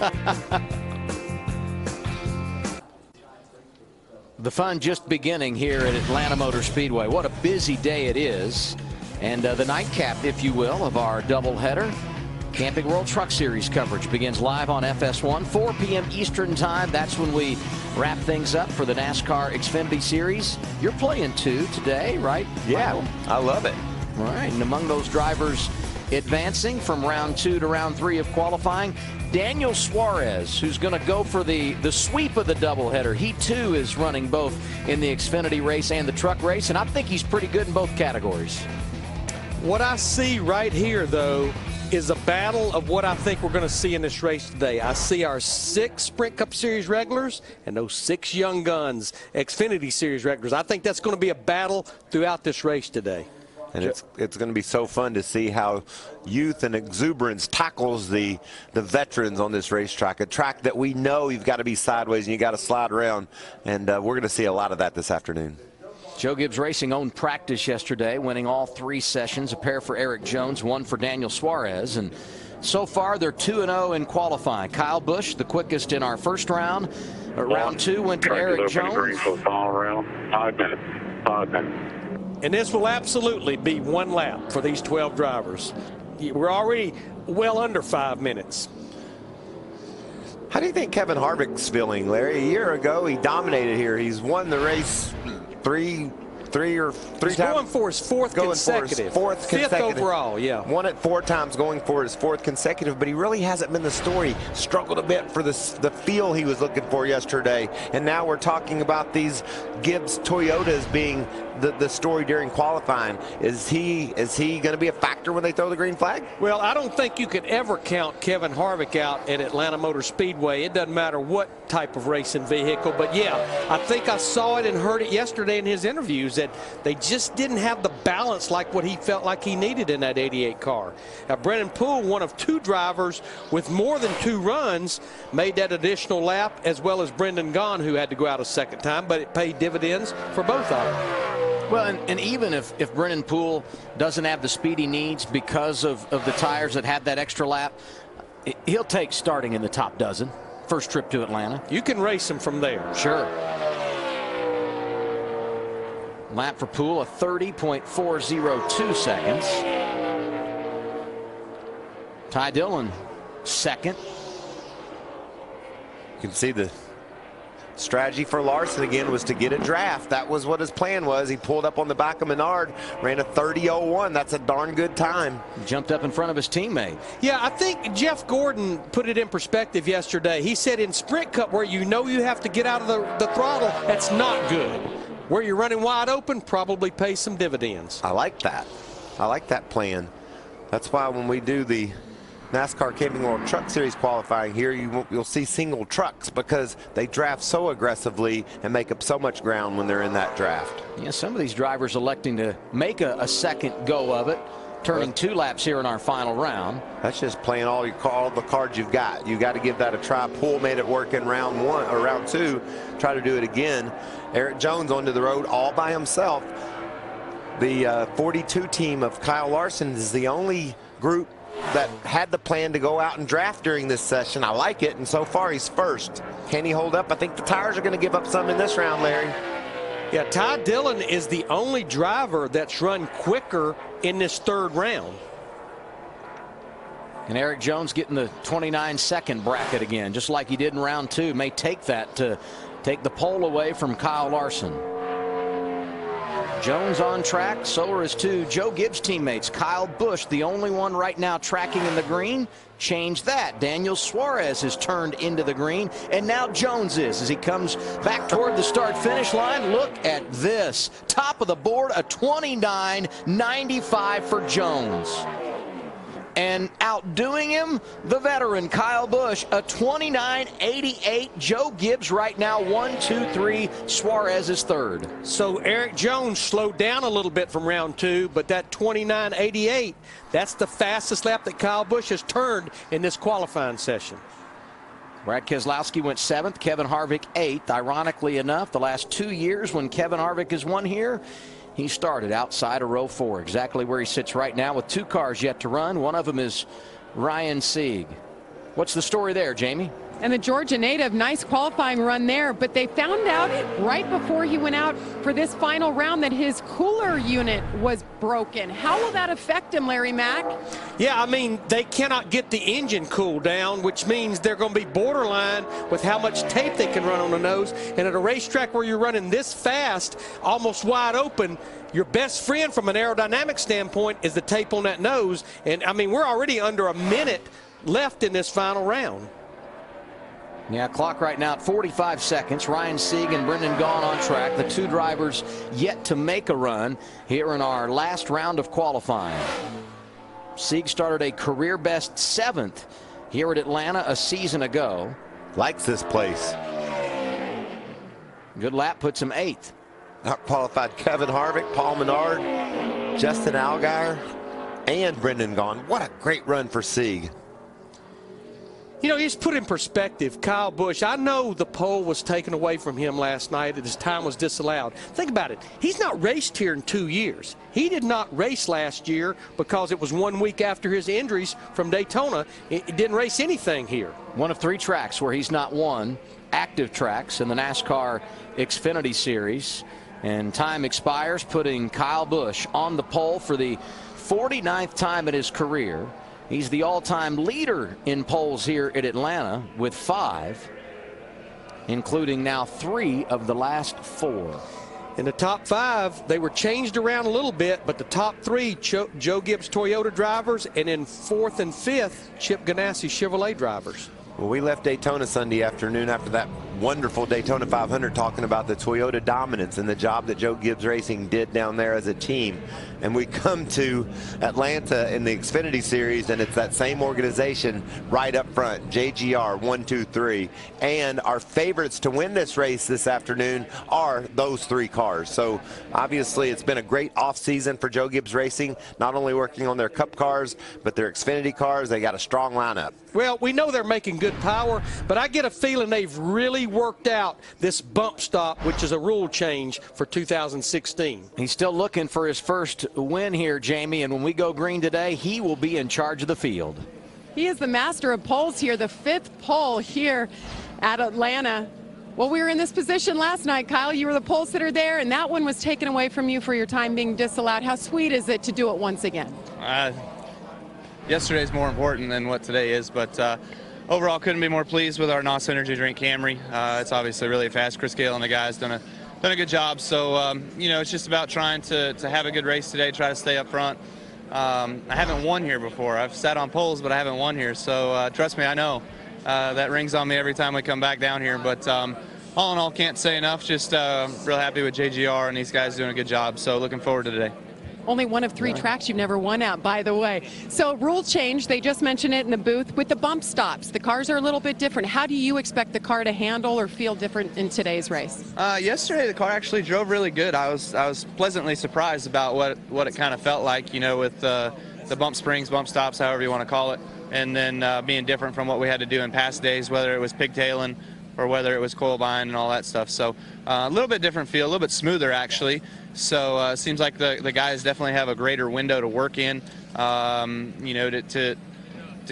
The fun just beginning here at Atlanta Motor Speedway. What a busy day it is. And the nightcap, if you will, of our doubleheader. Camping World Truck Series coverage begins live on FS1, 4 p.m. Eastern time. That's when we wrap things up for the NASCAR Xfinity Series. You're playing 2 today, right? Yeah, Michael? I love it. All right, and among those drivers advancing from round 2 to round 3 of qualifying, Daniel Suarez, who's going to go for the sweep of the doubleheader. He, too, is running both in the Xfinity race and the truck race, and I think he's pretty good in both categories. What I see right here, though, is a battle of what I think we're going to see in this race today. I see our 6 Sprint Cup Series regulars and those 6 young guns, Xfinity Series regulars. I think that's going to be a battle throughout this race today. And it's going to be so fun to see how youth and exuberance tackles the veterans on this racetrack, a track that we know you've got to be sideways and you got to slide around, and we're going to see a lot of that this afternoon. Joe Gibbs Racing owned practice yesterday, winning all 3 sessions, a pair for Eric Jones, 1 for Daniel Suarez, and so far they're 2-0 in qualifying. Kyle Busch, the quickest in our first round. Round 2 went to Eric Jones. 5 minutes. 5 minutes. And this will absolutely be 1 lap for these 12 drivers. We're already well under 5 minutes. How do you think Kevin Harvick's feeling, Larry? A year ago, he dominated here. He's won the race three times. Going for his 4th consecutive. 5th overall, yeah. Won it 4 times, going for his 4th consecutive, but he really hasn't been the story. Struggled a bit for the feel he was looking for yesterday, and now we're talking about these Gibbs Toyotas being the story during qualifying. Is he going to be a factor when they throw the green flag? Well, I don't think you could ever count Kevin Harvick out at Atlanta Motor Speedway. It doesn't matter what type of racing vehicle, but yeah, I think I saw it and heard it yesterday in his interviews that they just didn't have the balance like what he felt like he needed in that 88 car. Now, Brennan Poole, one of 2 drivers with more than 2 runs, made that additional lap, as well as Brendan Gaughan, who had to go out a 2nd time, but it paid dividends for both of them. Well, and even if Brennan Poole doesn't have the speed he needs because of the tires that had that extra lap, he'll take starting in the top dozen. First trip to Atlanta. You can race him from there. Sure. Lap for Poole, a 30.402 seconds. Ty Dillon, 2nd. You can see the strategy for Larson again was to get a draft. That was what his plan was. He pulled up on the back of Menard, ran a 30.01. That's a darn good time. Jumped up in front of his teammate. Yeah, I think Jeff Gordon put it in perspective yesterday. He said in Sprint Cup, where you know you have to get out of the throttle, that's not good. Where you're running wide open, probably pay some dividends. I like that. I like that plan. That's why when we do the NASCAR Camping World Truck Series qualifying here, you'll see single trucks because they draft so aggressively and make up so much ground when they're in that draft. Yeah, some of these drivers electing to make a second go of it, turning 2 laps here in our final round. That's just playing all the cards you've got. You got to give that a try. Poole made it work in round 1 or round 2. Try to do it again. Eric Jones onto the road all by himself. The 42 team of Kyle Larson is the only group that had the plan to go out and draft during this session. I like it, and so far he's 1st. Can he hold up? I think the tires are going to give up some in this round, Larry. Yeah, Ty Dillon is the only driver that's run quicker in this 3rd round. And Eric Jones getting the 29-second bracket again, just like he did in round 2. May take that to take the pole away from Kyle Larson. Jones on track, so are his two Joe Gibbs teammates. Kyle Busch, the only one right now tracking in the green. Change that. Daniel Suarez has turned into the green, and now Jones is as he comes back toward the start-finish line. Look at this. Top of the board, a 29.95 for Jones. And outdoing him, the veteran Kyle Busch, a 29.88. Joe Gibbs right now 1, 2, 3. Suarez is third. So Eric Jones slowed down a little bit from round 2, but that 29.88, that's the fastest lap that Kyle Busch has turned in this qualifying session. Brad Keselowski went 7th, Kevin Harvick 8th. Ironically enough, the last 2 years when Kevin Harvick has won here, he started outside of row 4, exactly where he sits right now with 2 cars yet to run. One of them is Ryan Sieg. What's the story there, Jamie? And the Georgia native, nice qualifying run there, but they found out right before he went out for this final round that his cooler unit was broken. How will that affect him, Larry Mack? Yeah, I mean, they cannot get the engine cooled down, which means they're going to be borderline with how much tape they can run on the nose. And at a racetrack where you're running this fast, almost wide open, your best friend from an aerodynamic standpoint is the tape on that nose. And, I mean, we're already under a minute left in this final round. Yeah, clock right now at 45 seconds. Ryan Sieg and Brendan Gaughan on track. The 2 drivers yet to make a run here in our last round of qualifying. Sieg started a career best 7th here at Atlanta a season ago. Likes this place. Good lap puts him 8th. Out-qualified Kevin Harvick, Paul Menard, Justin Allgaier, and Brendan Gaughan. What a great run for Sieg. You know, he's put in perspective, Kyle Busch. I know the pole was taken away from him last night and his time was disallowed. Think about it. He's not raced here in 2 years. He did not race last year because it was 1 week after his injuries from Daytona. He didn't race anything here. One of 3 tracks where he's not won, active tracks in the NASCAR Xfinity Series. And time expires, putting Kyle Busch on the pole for the 49th time in his career. He's the all-time leader in poles here at Atlanta with 5, including now 3 of the last 4. In the top 5, they were changed around a little bit, but the top 3 Joe Gibbs Toyota drivers, and in 4th and 5th, Chip Ganassi Chevrolet drivers. Well, we left Daytona Sunday afternoon after that wonderful Daytona 500 talking about the Toyota dominance and the job that Joe Gibbs Racing did down there as a team. And we come to Atlanta in the Xfinity Series, and it's that same organization right up front, JGR 1, 2, 3. And our favorites to win this race this afternoon are those 3 cars. So obviously it's been a great offseason for Joe Gibbs Racing, not only working on their Cup cars, but their Xfinity cars. They got a strong lineup. Well, we know they're making good power, but I get a feeling they've really worked out this bump stop, which is a rule change for 2016. He's still looking for his first win here, Jamie, and when we go green today, he will be in charge of the field. He is the master of poles here, the 5th pole here at Atlanta. Well, we were in this position last night, Kyle. You were the pole sitter there, and that one was taken away from you for your time being disallowed. How sweet is it to do it once again? Yesterday's more important than what today is, but overall couldn't be more pleased with our NOS Energy Drink Camry. It's obviously really fast. Chris Gale and the guys done a good job. So, you know, it's just about trying to have a good race today, try to stay up front. I haven't won here before. I've sat on poles, but I haven't won here. So trust me, I know that rings on me every time we come back down here. But all in all, can't say enough. Just real happy with JGR and these guys doing a good job. So looking forward to today. Only one of 3 tracks you've never won at, by the way. So rule change, they just mentioned it in the booth with the bump stops. The cars are a little bit different. How do you expect the car to handle or feel different in today's race? Yesterday the car actually drove really good. I was pleasantly surprised about what it kind of felt like, you know, with the bump springs, bump stops, however you want to call it, and then being different from what we had to do in past days, whether it was pigtailing or whether it was coil bind and all that stuff. So a little bit different feel, a little bit smoother actually. So it seems like the guys definitely have a greater window to work in, you know, to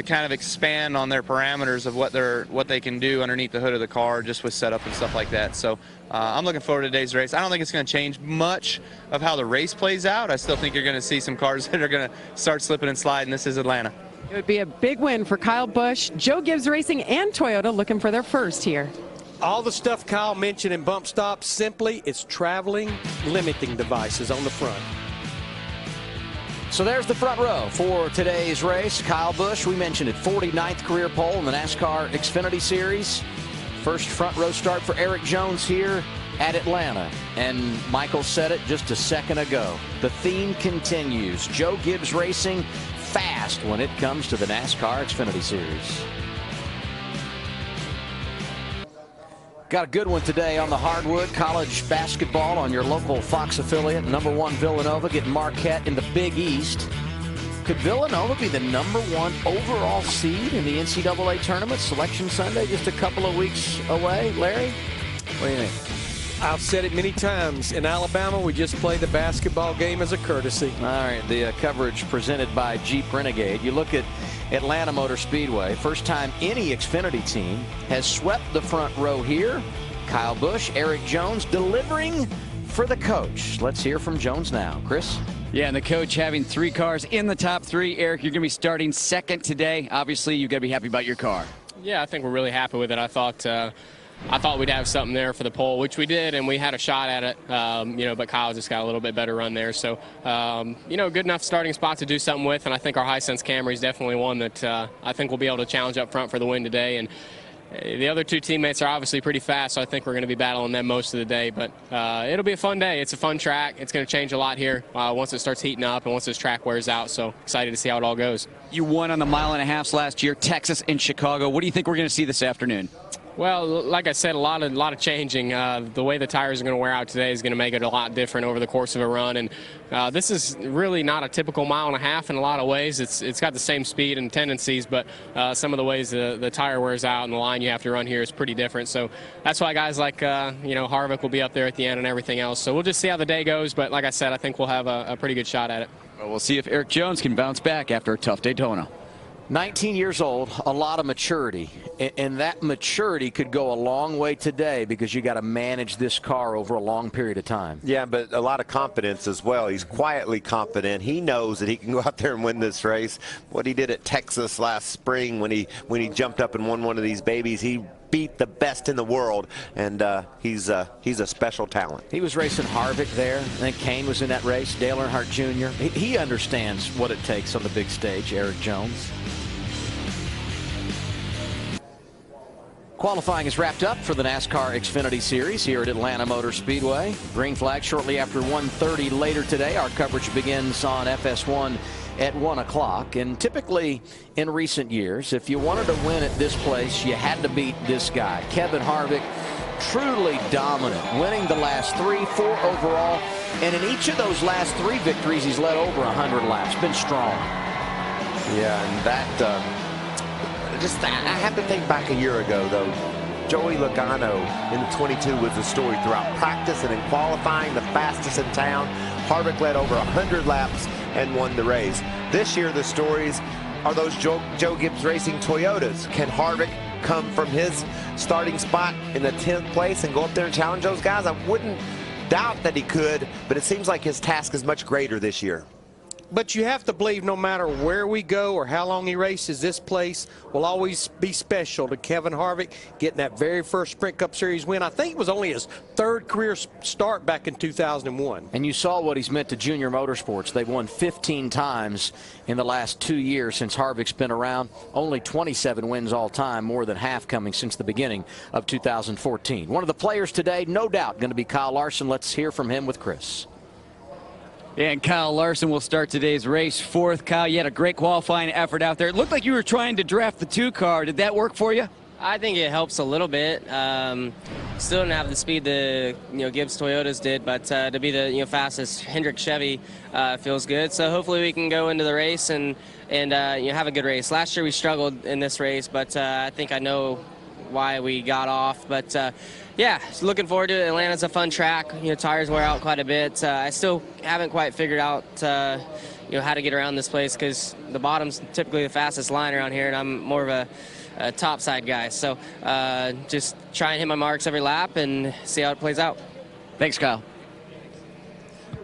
kind of expand on their parameters of what they can do underneath the hood of the car, just with setup and stuff like that. So I'm looking forward to today's race. I don't think it's going to change much of how the race plays out. I still think you're going to see some cars that are going to start slipping and sliding. This is Atlanta. It would be a big win for Kyle Busch, Joe Gibbs Racing, and Toyota looking for their first here. all the stuff Kyle mentioned in bump stops, simply it's traveling limiting devices on the front. So there's the front row for today's race. Kyle Busch, we mentioned it, 49th career pole in the NASCAR Xfinity Series. First front row start for Erik Jones here at Atlanta. And Michael said it just a second ago. The theme continues. Joe Gibbs Racing fast when it comes to the NASCAR Xfinity Series. Got a good one today on the hardwood. College basketball on your local Fox affiliate. #1 Villanova getting Marquette in the Big East. Could Villanova be the #1 overall seed in the NCAA tournament selection Sunday, just a couple of weeks away? Larry, what do you think? I've said it many times. In Alabama, we just play the basketball game as a courtesy. All right, the coverage presented by Jeep Renegade. You look at Atlanta Motor Speedway. First time any Xfinity team has swept the front row here. Kyle Busch, Erik Jones delivering for the coach. Let's hear from Jones now. Chris? Yeah, and the coach having 3 cars in the top 3. Erik, you're going to be starting second today. Obviously, you've got to be happy about your car. Yeah, I think we're really happy with it. I thought we'd have something there for the pole, which we did, and we had a shot at it, but Kyle just got a little bit better run there. So, good enough starting spot to do something with, and I think our Hisense Camry is definitely one that I think we'll be able to challenge up front for the win today. And the other 2 teammates are obviously pretty fast, so I think we're going to be battling them most of the day. But it'll be a fun day. It's a fun track. It's going to change a lot here once it starts heating up and once this track wears out. So excited to see how it all goes. You won on the 1.5 miles last year, Texas and Chicago. What do you think we're going to see this afternoon? Well, like I said, a lot of changing. The way the tires are going to wear out today is going to make it a lot different over the course of a run. And this is really not a typical 1.5 miles in a lot of ways. It's got the same speed and tendencies, but some of the ways the tire wears out and the line you have to run here is pretty different. So that's why guys like Harvick will be up there at the end and everything else. So we'll just see how the day goes. But like I said, I think we'll have a pretty good shot at it. Well, we'll see if Erik Jones can bounce back after a tough Daytona. 19 years old, a lot of maturity, and that maturity could go a long way today because you got to manage this car over a long period of time. Yeah, but a lot of confidence as well. He's quietly confident. He knows that he can go out there and win this race. What he did at Texas last spring when he jumped up and won one of these babies, he beat the best in the world, and he's a special talent. He was racing Harvick there. I think Kane was in that race, Dale Earnhardt Jr. He understands what it takes on the big stage, Erik Jones. Qualifying is wrapped up for the NASCAR Xfinity Series here at Atlanta Motor Speedway. Green flag shortly after 1:30 later today. Our coverage begins on FS1 at 1 o'clock. And typically in recent years, if you wanted to win at this place, you had to beat this guy. Kevin Harvick, truly dominant, winning the last 3, 4 overall. And in each of those last 3 victories, he's led over 100 laps. Been strong. Yeah, and that... I have to think back a year ago, though. Joey Logano in the 22 was the story throughout practice and in qualifying, the fastest in town. Harvick led over 100 laps and won the race. This year, the stories are those Joe Gibbs Racing Toyotas. Can Harvick come from his starting spot in the 10th place and go up there and challenge those guys? I wouldn't doubt that he could, but it seems like his task is much greater this year. But you have to believe no matter where we go or how long he races, this place will always be special to Kevin Harvick getting that very first Sprint Cup Series win. I think it was only his 3rd career start back in 2001. And you saw what he's meant to junior motorsports. They've won 15 times in the last 2 years since Harvick's been around. Only 27 wins all time, more than half coming since the beginning of 2014. One of the players today, no doubt, going to be Kyle Larson. Let's hear from him with Chris. Yeah, and Kyle Larson will start today's race 4th. Kyle, you had a great qualifying effort out there. It looked like you were trying to draft the 2 car. Did that work for you? I think it helps a little bit. Still didn't have the speed the Gibbs Toyotas did, but to be the fastest Hendrick Chevy feels good. So hopefully we can go into the race and have a good race. Last year we struggled in this race, but I think I know why we got off. But yeah, looking forward to it. Atlanta's a fun track. Tires wear out quite a bit. I still haven't quite figured out how to get around this place because the bottom's typically the fastest line around here, and I'm more of a topside guy. So just try and hit my marks every lap and see how it plays out. Thanks, Kyle.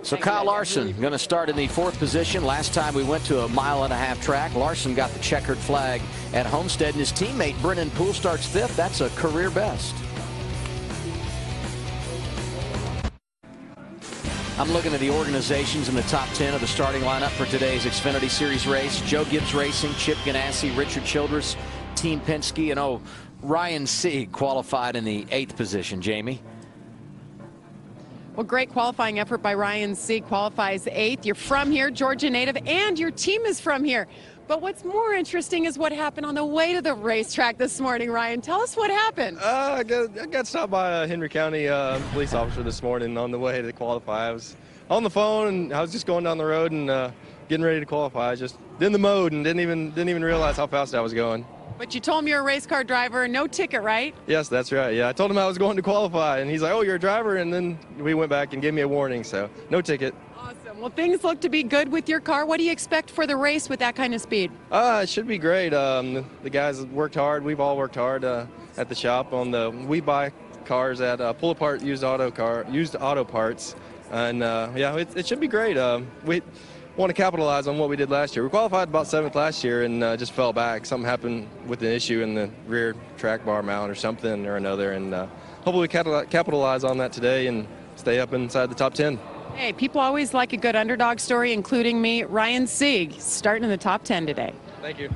So Kyle Larson going to start in the 4th position. Last time we went to a 1.5 mile track, Larson got the checkered flag at Homestead, and his teammate Brennan Poole starts 5th. That's a career best. I'm looking at the organizations in the top 10 of the starting lineup for today's Xfinity Series race. Joe Gibbs Racing, Chip Ganassi, Richard Childress, Team Penske, and Ryan Sieg qualified in the 8th position. Jamie? Well, great qualifying effort by Ryan Sieg. Qualifies 8th. You're from here, Georgia native, and your team is from here. But what's more interesting is what happened on the way to the racetrack this morning, Ryan. Tell us what happened. I got stopped by a Henry County police officer this morning on the way to qualify. I was on the phone, and I was just going down the road and getting ready to qualify. I just in the mode and didn't even realize how fast I was going. But you told him you're a race car driver, no ticket, right? Yes, that's right. Yeah, I told him I was going to qualify, and he's like, "Oh, you're a driver," and then we went back and gave me a warning, so no ticket. Awesome. Well, things look to be good with your car. What do you expect for the race with that kind of speed? It should be great. The guys worked hard. We've all worked hard at the shop on we buy cars at pull apart used auto parts, and yeah, it should be great. We want to capitalize on what we did last year. We qualified about 7th last year and just fell back. Something happened with an issue in the rear track bar mount or something or another, and hopefully we capitalize on that today and stay up inside the top 10. Hey, people always like a good underdog story, including me. Ryan Sieg starting in the top 10 today. Thank you.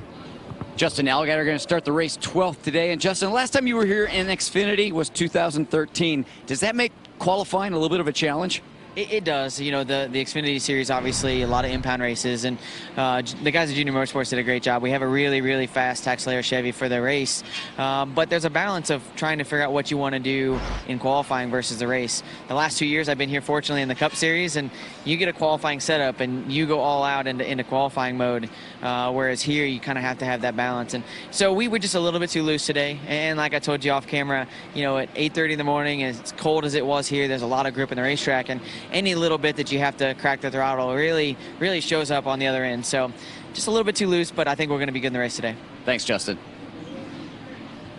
Justin Allgaier going to start the race 12th today. And Justin, last time you were here in Xfinity was 2013. Does that make qualifying a little bit of a challenge? It does. You know, the Xfinity Series, obviously, a lot of impound races, and the guys at Junior Motorsports did a great job. We have a really, really fast tax layer Chevy for the race, but there's a balance of trying to figure out what you want to do in qualifying versus the race. The last 2 years I've been here, fortunately, in the Cup Series, and you get a qualifying setup, and you go all out into qualifying mode, whereas here you kind of have to have that balance. And so we were just a little bit too loose today, and like I told you off camera, you know, at 8:30 in the morning, as cold as it was here, there's a lot of grip in the racetrack, and any little bit that you have to crack the throttle really shows up on the other end. So just a little bit too loose, but I think we're going to be good in the race today. Thanks, Justin.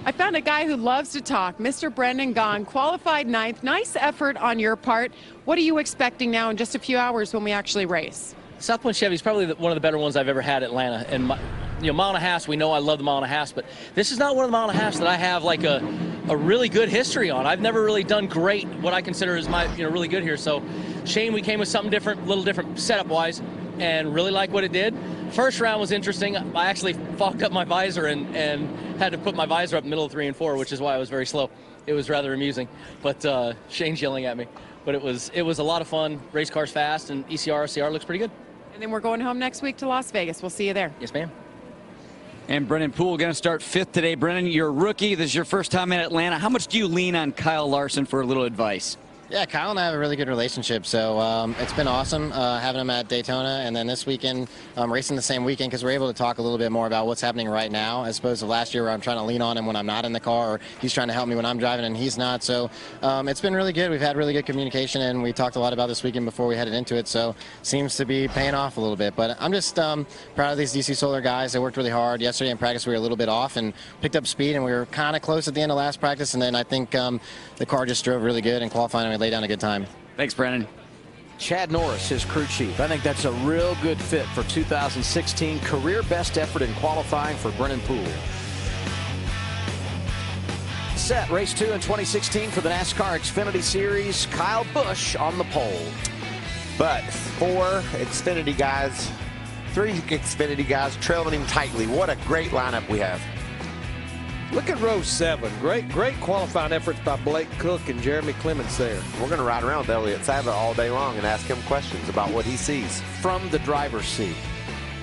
I found a guy who loves to talk, Mr. Brendan Gaughan, qualified 9th. Nice effort on your part. What are you expecting now in just a few hours when we actually race? Southwind Chevy is probably one of the better ones I've ever had at Atlanta. And mile and a half, we know I love the mile and a half, but this is not one of the mile and a halves that I have like a really good history on. I've never really done great, what I consider is my really good here. So Shane, we came with something different, a little different setup wise, and really like what it did. First round was interesting. I actually fogged up my visor and had to put my visor up in the middle of 3 and 4, which is why I was very slow. It was rather amusing, but Shane's yelling at me. But it was a lot of fun. Race cars fast, and ECR, OCR looks pretty good. And then we're going home next week to Las Vegas. We'll see you there. Yes, ma'am. And Brennan Poole going to start 5th today. Brennan, you're a rookie. This is your first time in Atlanta. How much do you lean on Kyle Larson for a little advice? Yeah, Kyle and I have a really good relationship, so it's been awesome having him at Daytona, and then this weekend racing the same weekend because we're able to talk a little bit more about what's happening right now as opposed to last year where I'm trying to lean on him when I'm not in the car, or he's trying to help me when I'm driving and he's not. So it's been really good. We've had really good communication, and we talked a lot about this weekend before we headed into it, so seems to be paying off a little bit. But I'm just proud of these DC Solar guys. They worked really hard. Yesterday in practice we were a little bit off and picked up speed, and we were kind of close at the end of last practice, and then I think the car just drove really good, and qualifying and we laid down a good time. Thanks, Brennan. Chad Norris, his crew chief. I think that's a real good fit for 2016. Career best effort in qualifying for Brennan Poole. Set race 2 in 2016 for the NASCAR Xfinity Series. Kyle Busch on the pole. But 4 Xfinity guys, 3 Xfinity guys trailing him tightly. What a great lineup we have. Look at row 7. Great qualifying efforts by Blake Cook and Jeremy Clements there. We're going to ride around with Elliott Sadler all day long and ask him questions about what he sees. From the driver's seat,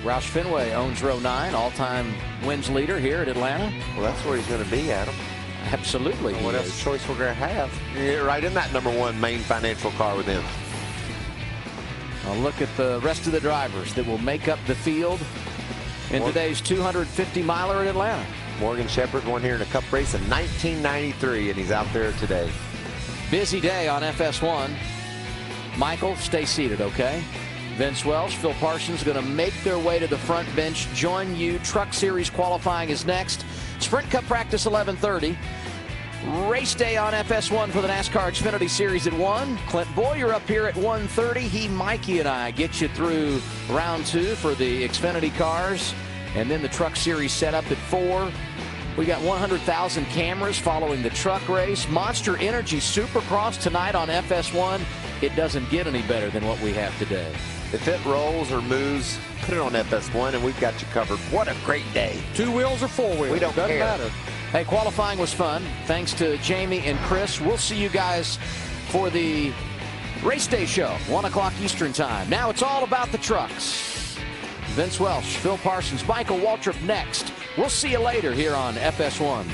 Roush Fenway owns row 9, all-time wins leader here at Atlanta. Well, that's where he's going to be, Adam. Absolutely. What else choice we're going to have? You're right in that #1 main financial car with him. I'll look at the rest of the drivers that will make up the field in today's 250-miler in Atlanta. Morgan Shepherd won here in a Cup race in 1993, and he's out there today. Busy day on FS1. Michael, stay seated, okay? Vince Welsh, Phil Parsons going to make their way to the front bench. Join you. Truck Series qualifying is next. Sprint Cup practice 11:30. Race day on FS1 for the NASCAR Xfinity Series at 1. Clint Boyer up here at 1:30. He, Mikey, and I get you through round 2 for the Xfinity cars. And then the Truck Series set up at 4. We got 100,000 cameras following the truck race. Monster Energy Supercross tonight on FS1. it doesn't get any better than what we have today. If it rolls or moves, put it on FS1 and we've got you covered. What a great day. 2 wheels or 4 wheels. We don't Doesn't care. matter. Hey, qualifying was fun. Thanks to Jamie and Chris. We'll see you guys for the race day show, 1 o'clock Eastern time. Now it's all about the trucks. Vince Welch, Phil Parsons, Michael Waltrip next. We'll see you later here on FS1.